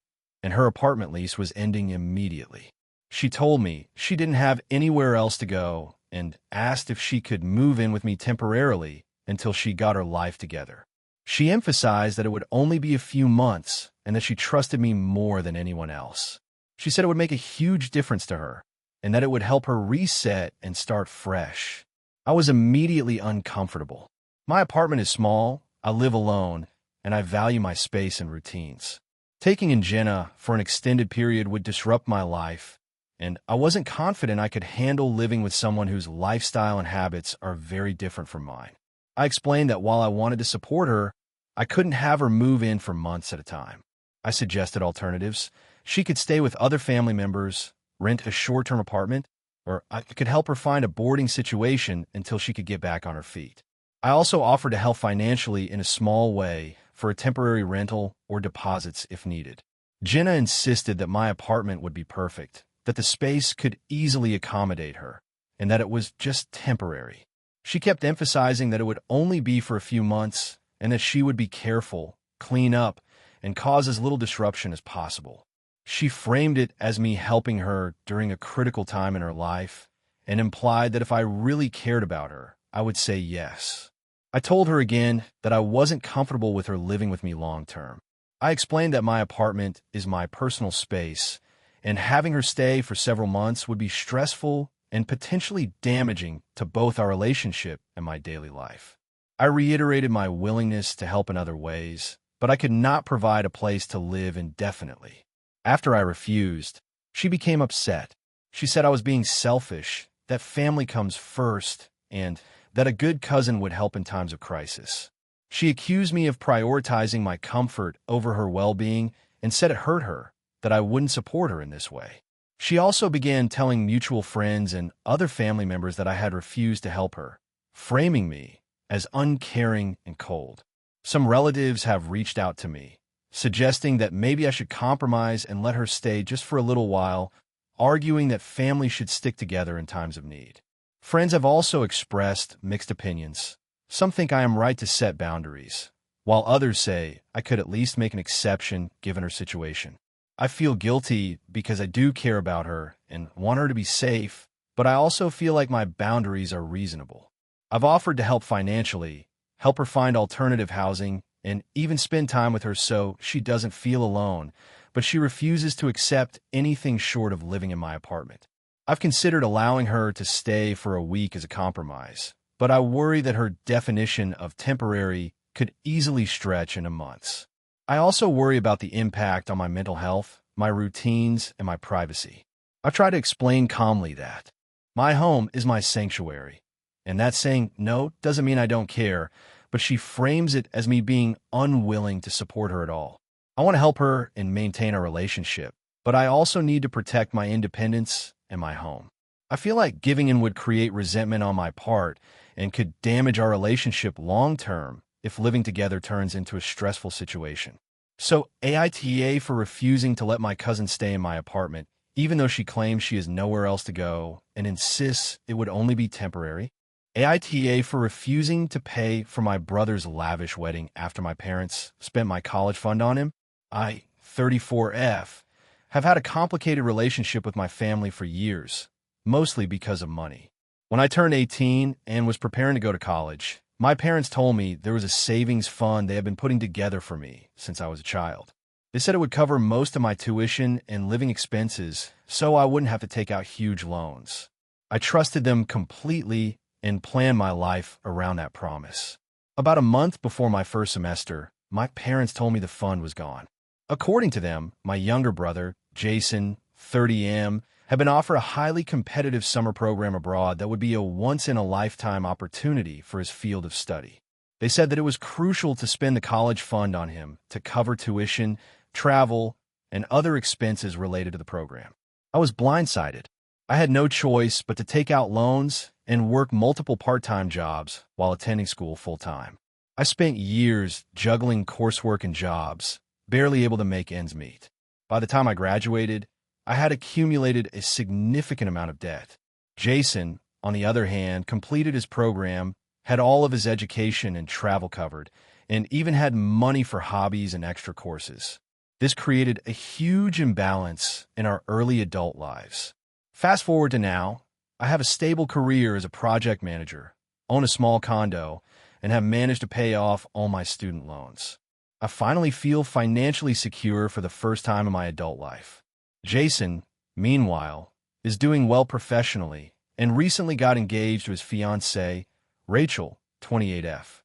and her apartment lease was ending immediately. She told me she didn't have anywhere else to go and asked if she could move in with me temporarily until she got her life together. She emphasized that it would only be a few months and that she trusted me more than anyone else. She said it would make a huge difference to her and that it would help her reset and start fresh. I was immediately uncomfortable. My apartment is small, I live alone, and I value my space and routines. Taking in Jenna for an extended period would disrupt my life, and I wasn't confident I could handle living with someone whose lifestyle and habits are very different from mine. I explained that while I wanted to support her, I couldn't have her move in for months at a time. I suggested alternatives. She could stay with other family members, rent a short-term apartment, or I could help her find a boarding situation until she could get back on her feet. I also offered to help financially in a small way for a temporary rental or deposits if needed. Jenna insisted that my apartment would be perfect, that the space could easily accommodate her, and that it was just temporary. She kept emphasizing that it would only be for a few months and that she would be careful, clean up, and cause as little disruption as possible. She framed it as me helping her during a critical time in her life and implied that if I really cared about her, I would say yes. I told her again that I wasn't comfortable with her living with me long term. I explained that my apartment is my personal space, and having her stay for several months would be stressful and potentially damaging to both our relationship and my daily life. I reiterated my willingness to help in other ways, but I could not provide a place to live indefinitely. After I refused, she became upset. She said I was being selfish, that family comes first, and that a good cousin would help in times of crisis. She accused me of prioritizing my comfort over her well-being and said it hurt her that I wouldn't support her in this way. She also began telling mutual friends and other family members that I had refused to help her, framing me as uncaring and cold. Some relatives have reached out to me, suggesting that maybe I should compromise and let her stay just for a little while, arguing that families should stick together in times of need. Friends have also expressed mixed opinions. Some think I am right to set boundaries, while others say I could at least make an exception given her situation. I feel guilty because I do care about her and want her to be safe, but I also feel like my boundaries are reasonable. I've offered to help financially, help her find alternative housing, and even spend time with her so she doesn't feel alone, but she refuses to accept anything short of living in my apartment. I've considered allowing her to stay for a week as a compromise, but I worry that her definition of temporary could easily stretch into months. I also worry about the impact on my mental health, my routines, and my privacy. I've tried to explain calmly that my home is my sanctuary, and that saying no doesn't mean I don't care, but she frames it as me being unwilling to support her at all. I want to help her and maintain our relationship, but I also need to protect my independence and my home. I feel like giving in would create resentment on my part and could damage our relationship long-term if living together turns into a stressful situation. So AITA for refusing to let my cousin stay in my apartment, even though she claims she has nowhere else to go and insists it would only be temporary. AITA for refusing to pay for my brother's lavish wedding after my parents spent my college fund on him. I, 34F, have had a complicated relationship with my family for years, mostly because of money. When I turned 18 and was preparing to go to college, my parents told me there was a savings fund they had been putting together for me since I was a child. They said it would cover most of my tuition and living expenses so I wouldn't have to take out huge loans. I trusted them completely and planned my life around that promise. About a month before my first semester, my parents told me the fund was gone. According to them, my younger brother, Jason, 30M, had been offered a highly competitive summer program abroad that would be a once-in-a-lifetime opportunity for his field of study. They said that it was crucial to spend the college fund on him to cover tuition, travel, and other expenses related to the program. I was blindsided. I had no choice but to take out loans and work multiple part-time jobs while attending school full-time. I spent years juggling coursework and jobs, barely able to make ends meet. By the time I graduated, I had accumulated a significant amount of debt. Jason, on the other hand, completed his program had all of his education and travel covered, and even had money for hobbies and extra courses. This created a huge imbalance in our early adult lives. Fast forward to now, I have a stable career as a project manager, own a small condo, and have managed to pay off all my student loans. I finally feel financially secure for the first time in my adult life. Jason, meanwhile, is doing well professionally and recently got engaged to his fiancée, Rachel, 28F.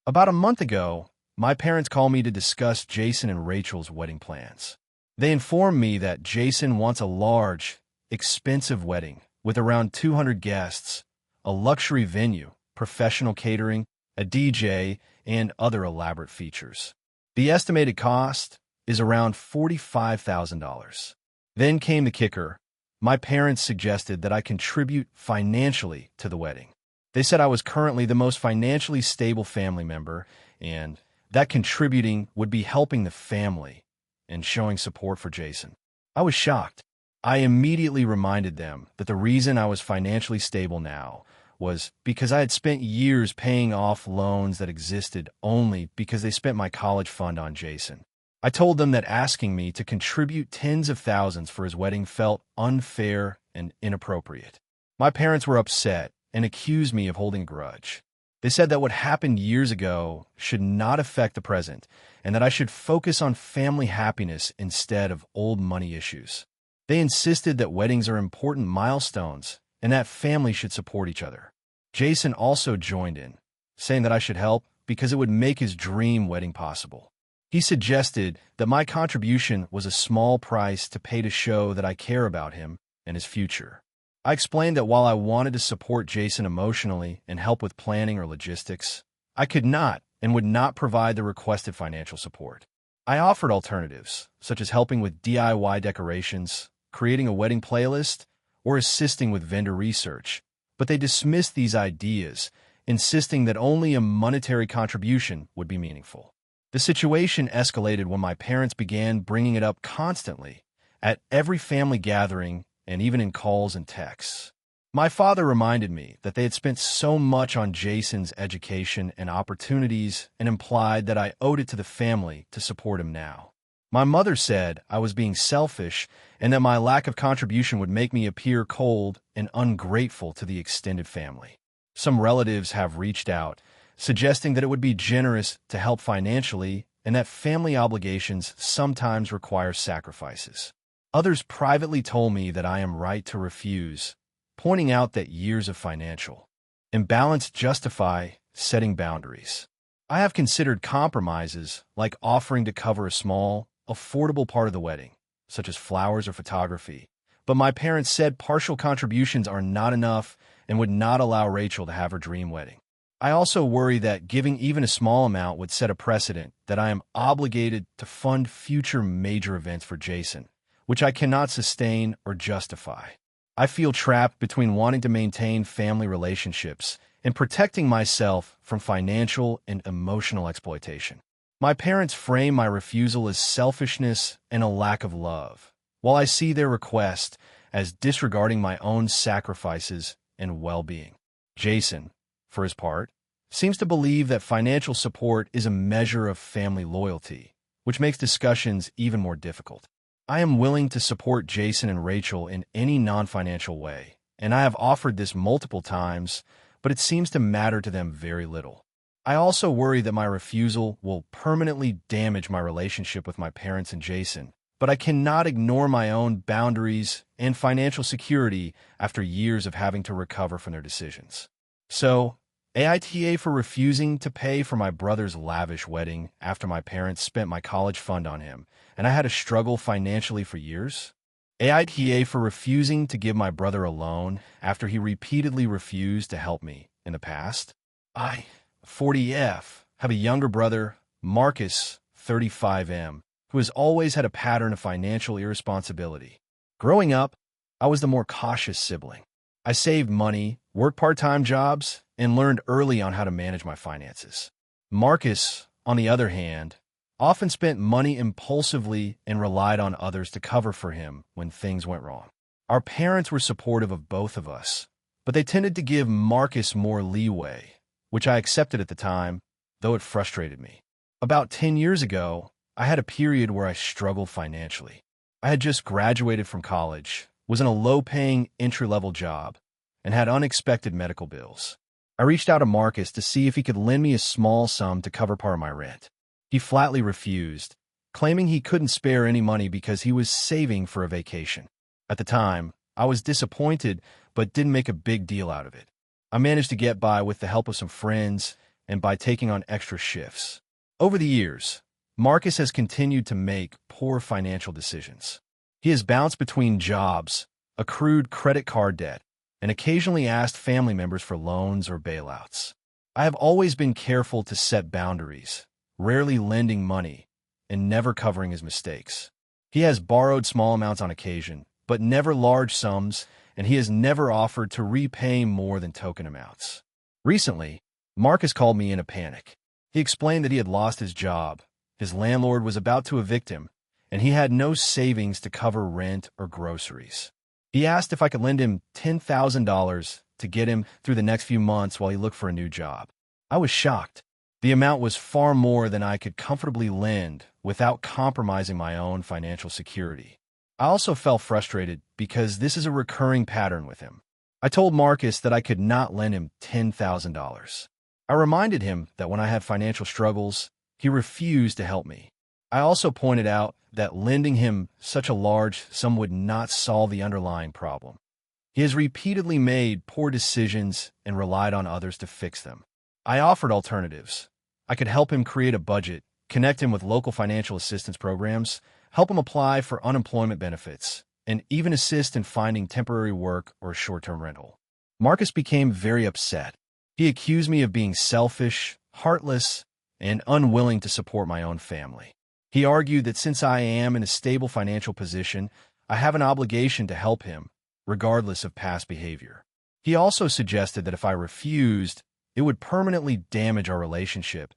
About a month ago, my parents called me to discuss Jason and Rachel's wedding plans. They informed me that Jason wants a large, expensive wedding with around 200 guests, a luxury venue, professional catering, a DJ, and other elaborate features. The estimated cost is around $45,000. Then came the kicker. My parents suggested that I contribute financially to the wedding. They said I was currently the most financially stable family member, and that contributing would be helping the family and showing support for Jason. I was shocked. I immediately reminded them that the reason I was financially stable now was because I had spent years paying off loans that existed only because they spent my college fund on Jason. I told them that asking me to contribute tens of thousands for his wedding felt unfair and inappropriate. My parents were upset and accused me of holding a grudge. They said that what happened years ago should not affect the present, and that I should focus on family happiness instead of old money issues. They insisted that weddings are important milestones and that families should support each other. Jason also joined in, saying that I should help because it would make his dream wedding possible. He suggested that my contribution was a small price to pay to show that I care about him and his future. I explained that while I wanted to support Jason emotionally and help with planning or logistics, I could not and would not provide the requested financial support. I offered alternatives, such as helping with DIY decorations, creating a wedding playlist, or assisting with vendor research, but they dismissed these ideas, insisting that only a monetary contribution would be meaningful. The situation escalated when my parents began bringing it up constantly, at every family gathering and even in calls and texts. My father reminded me that they had spent so much on Jason's education and opportunities and implied that I owed it to the family to support him now. My mother said I was being selfish and that my lack of contribution would make me appear cold and ungrateful to the extended family. Some relatives have reached out, suggesting that it would be generous to help financially and that family obligations sometimes require sacrifices. Others privately told me that I am right to refuse, pointing out that years of financial imbalance justify setting boundaries. I have considered compromises like offering to cover a small, affordable part of the wedding, such as flowers or photography, but my parents said partial contributions are not enough and would not allow Rachel to have her dream wedding. I also worry that giving even a small amount would set a precedent that I am obligated to fund future major events for Jason, which I cannot sustain or justify. I feel trapped between wanting to maintain family relationships and protecting myself from financial and emotional exploitation. My parents frame my refusal as selfishness and a lack of love, while I see their request as disregarding my own sacrifices and well-being. Jason, for his part, seems to believe that financial support is a measure of family loyalty, which makes discussions even more difficult. I am willing to support Jason and Rachel in any non-financial way, and I have offered this multiple times, but it seems to matter to them very little. I also worry that my refusal will permanently damage my relationship with my parents and Jason, but I cannot ignore my own boundaries and financial security after years of having to recover from their decisions. So, AITA for refusing to pay for my brother's lavish wedding after my parents spent my college fund on him, and I had to struggle financially for years? AITA for refusing to give my brother a loan after he repeatedly refused to help me in the past? I, 40F, have a younger brother, Marcus, 35M, who has always had a pattern of financial irresponsibility. Growing up, I was the more cautious sibling. I saved money, worked part-time jobs, and learned early on how to manage my finances. Marcus, on the other hand, often spent money impulsively and relied on others to cover for him when things went wrong. Our parents were supportive of both of us, but they tended to give Marcus more leeway, which I accepted at the time, though it frustrated me. About 10 years ago, I had a period where I struggled financially. I had just graduated from college, was in a low-paying entry-level job, and had unexpected medical bills. I reached out to Marcus to see if he could lend me a small sum to cover part of my rent. He flatly refused, claiming he couldn't spare any money because he was saving for a vacation. At the time, I was disappointed but didn't make a big deal out of it. I managed to get by with the help of some friends and by taking on extra shifts. Over the years, Marcus has continued to make poor financial decisions. He has bounced between jobs, accrued credit card debt, and occasionally asked family members for loans or bailouts. I have always been careful to set boundaries, rarely lending money, and never covering his mistakes. He has borrowed small amounts on occasion, but never large sums, and he has never offered to repay more than token amounts. Recently, Marcus called me in a panic. He explained that he had lost his job, his landlord was about to evict him, and he had no savings to cover rent or groceries. He asked if I could lend him $10,000 to get him through the next few months while he looked for a new job. I was shocked. The amount was far more than I could comfortably lend without compromising my own financial security. I also felt frustrated because this is a recurring pattern with him. I told Marcus that I could not lend him $10,000. I reminded him that when I had financial struggles, he refused to help me. I also pointed out that lending him such a large sum would not solve the underlying problem. He has repeatedly made poor decisions and relied on others to fix them. I offered alternatives. I could help him create a budget, connect him with local financial assistance programs, help him apply for unemployment benefits, and even assist in finding temporary work or a short-term rental. Marcus became very upset. He accused me of being selfish, heartless, and unwilling to support my own family. He argued that since I am in a stable financial position, I have an obligation to help him, regardless of past behavior. He also suggested that if I refused, it would permanently damage our relationship,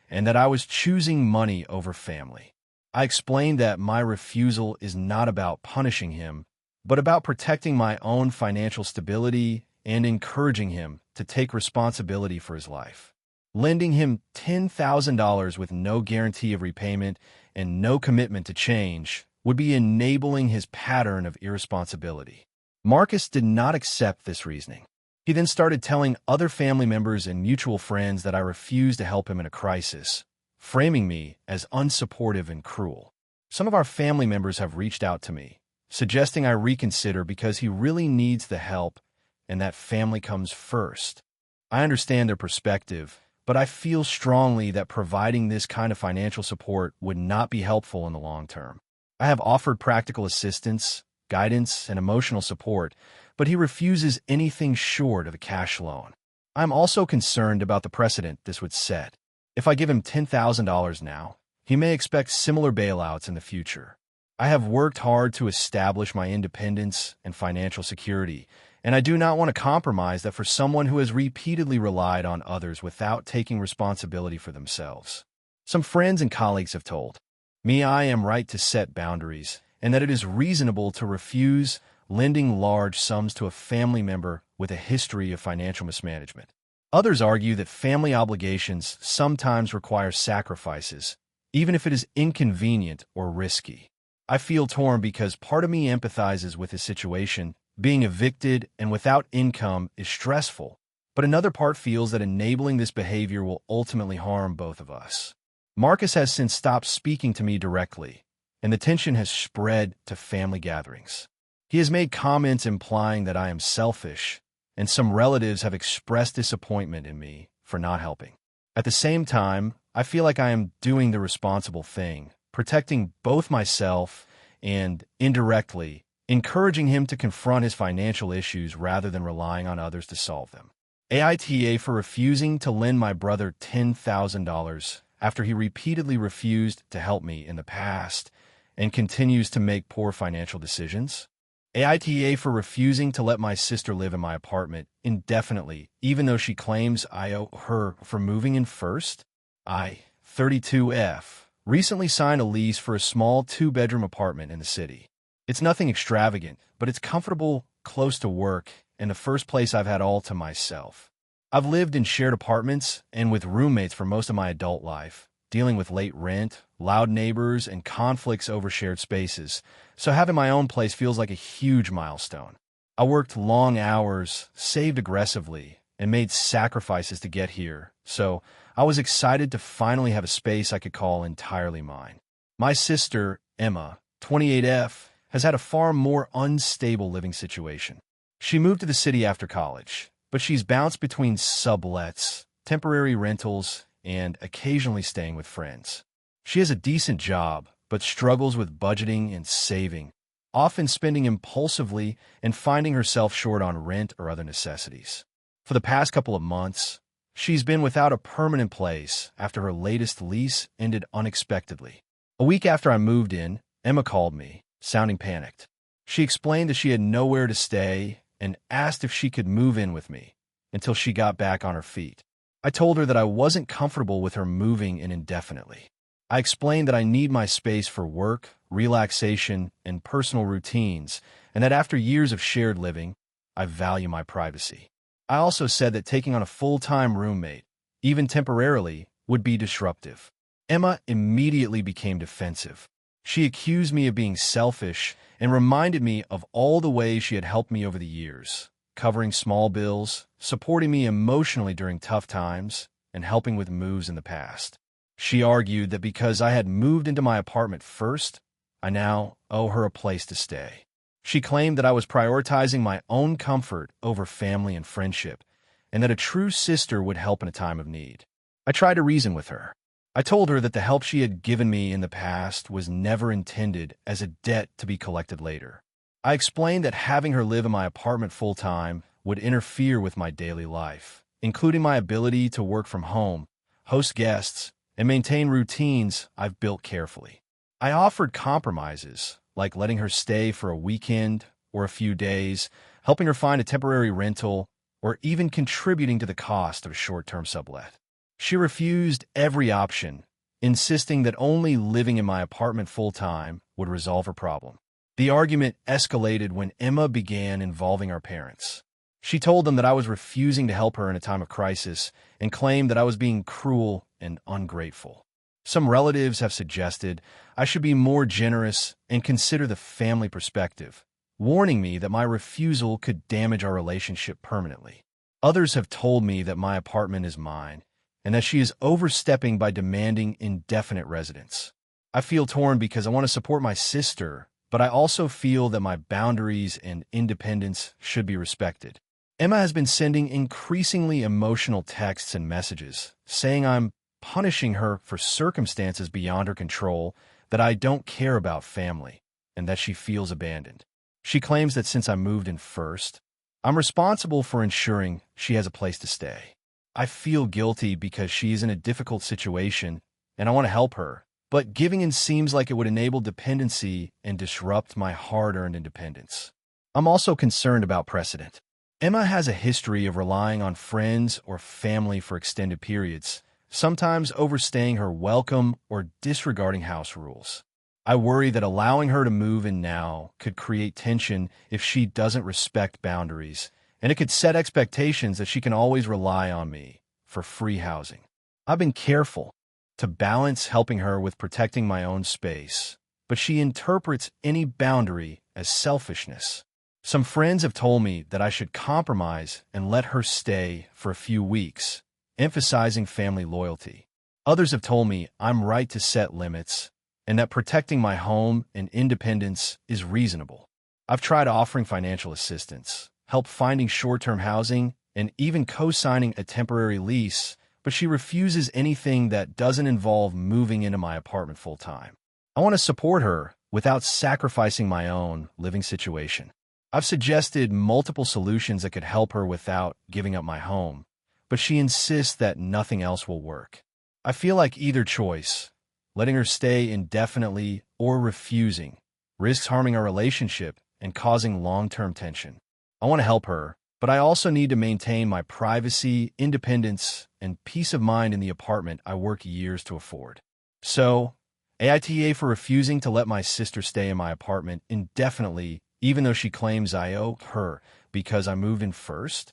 and that I was choosing money over family. I explained that my refusal is not about punishing him, but about protecting my own financial stability and encouraging him to take responsibility for his life. Lending him $10,000 with no guarantee of repayment and no commitment to change would be enabling his pattern of irresponsibility. Marcus did not accept this reasoning. He then started telling other family members and mutual friends that I refused to help him in a crisis, framing me as unsupportive and cruel. Some of our family members have reached out to me, suggesting I reconsider because he really needs the help and that family comes first. I understand their perspective, but I feel strongly that providing this kind of financial support would not be helpful in the long term. I have offered practical assistance, guidance, and emotional support, but he refuses anything short of a cash loan. I'm also concerned about the precedent this would set. If I give him $10,000 now, he may expect similar bailouts in the future. I have worked hard to establish my independence and financial security, and I do not want to compromise that for someone who has repeatedly relied on others without taking responsibility for themselves. Some friends and colleagues have told me I am right to set boundaries and that it is reasonable to refuse lending large sums to a family member with a history of financial mismanagement. Others argue that family obligations sometimes require sacrifices, even if it is inconvenient or risky. I feel torn because part of me empathizes with his situation. Being evicted and without income is stressful, but another part feels that enabling this behavior will ultimately harm both of us. Marcus has since stopped speaking to me directly, and the tension has spread to family gatherings. He has made comments implying that I am selfish, and some relatives have expressed disappointment in me for not helping. At the same time, I feel like I am doing the responsible thing, protecting both myself and, indirectly, encouraging him to confront his financial issues rather than relying on others to solve them. AITA for refusing to lend my brother $10,000 after he repeatedly refused to help me in the past and continues to make poor financial decisions. AITA for refusing to let my sister live in my apartment indefinitely, even though she claims I owe her for moving in first. I, 32F, recently signed a lease for a small 2-bedroom apartment in the city. It's nothing extravagant, but it's comfortable, close to work, and the first place I've had all to myself. I've lived in shared apartments and with roommates for most of my adult life, dealing with late rent, loud neighbors, and conflicts over shared spaces, so having my own place feels like a huge milestone. I worked long hours, saved aggressively, and made sacrifices to get here, so I was excited to finally have a space I could call entirely mine. My sister, Emma, 28F, has had a far more unstable living situation. She moved to the city after college, but she's bounced between sublets, temporary rentals, and occasionally staying with friends. She has a decent job, but struggles with budgeting and saving, often spending impulsively and finding herself short on rent or other necessities. For the past couple of months, she's been without a permanent place after her latest lease ended unexpectedly. A week after I moved in, Emma called me, sounding panicked. She explained that she had nowhere to stay and asked if she could move in with me until she got back on her feet. I told her that I wasn't comfortable with her moving in indefinitely. I explained that I need my space for work, relaxation, and personal routines, and that after years of shared living, I value my privacy. I also said that taking on a full-time roommate, even temporarily, would be disruptive. Emma immediately became defensive. She accused me of being selfish and reminded me of all the ways she had helped me over the years, covering small bills, supporting me emotionally during tough times, and helping with moves in the past. She argued that because I had moved into my apartment first, I now owe her a place to stay. She claimed that I was prioritizing my own comfort over family and friendship, and that a true sister would help in a time of need. I tried to reason with her. I told her that the help she had given me in the past was never intended as a debt to be collected later. I explained that having her live in my apartment full-time would interfere with my daily life, including my ability to work from home, host guests, and maintain routines I've built carefully. I offered compromises, like letting her stay for a weekend or a few days, helping her find a temporary rental, or even contributing to the cost of a short-term sublet. She refused every option, insisting that only living in my apartment full-time would resolve her problem. The argument escalated when Emma began involving our parents. She told them that I was refusing to help her in a time of crisis and claimed that I was being cruel and ungrateful. Some relatives have suggested I should be more generous and consider the family perspective, warning me that my refusal could damage our relationship permanently. Others have told me that my apartment is mine, and that she is overstepping by demanding indefinite residence. I feel torn because I want to support my sister, but I also feel that my boundaries and independence should be respected. Emma has been sending increasingly emotional texts and messages, saying I'm punishing her for circumstances beyond her control, that I don't care about family, and that she feels abandoned. She claims that since I moved in first, I'm responsible for ensuring she has a place to stay. I feel guilty because she is in a difficult situation, and I want to help her, but giving in seems like it would enable dependency and disrupt my hard-earned independence. I'm also concerned about precedent. Emma has a history of relying on friends or family for extended periods, sometimes overstaying her welcome or disregarding house rules. I worry that allowing her to move in now could create tension if she doesn't respect boundaries, and it could set expectations that she can always rely on me for free housing. I've been careful to balance helping her with protecting my own space, but she interprets any boundary as selfishness. Some friends have told me that I should compromise and let her stay for a few weeks, emphasizing family loyalty. Others have told me I'm right to set limits and that protecting my home and independence is reasonable. I've tried offering financial assistance, help finding short-term housing, and even co-signing a temporary lease, but she refuses anything that doesn't involve moving into my apartment full-time. I want to support her without sacrificing my own living situation. I've suggested multiple solutions that could help her without giving up my home, but she insists that nothing else will work. I feel like either choice, letting her stay indefinitely or refusing, risks harming our relationship and causing long-term tension. I want to help her, but I also need to maintain my privacy, independence, and peace of mind in the apartment I work years to afford. So, AITA for refusing to let my sister stay in my apartment indefinitely, even though she claims I owe her because I moved in first?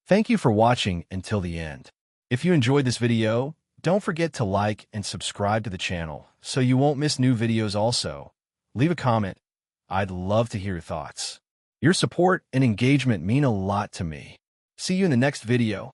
Thank you for watching until the end. If you enjoyed this video, don't forget to like and subscribe to the channel so you won't miss new videos also. Leave a comment. I'd love to hear your thoughts. Your support and engagement mean a lot to me. See you in the next video.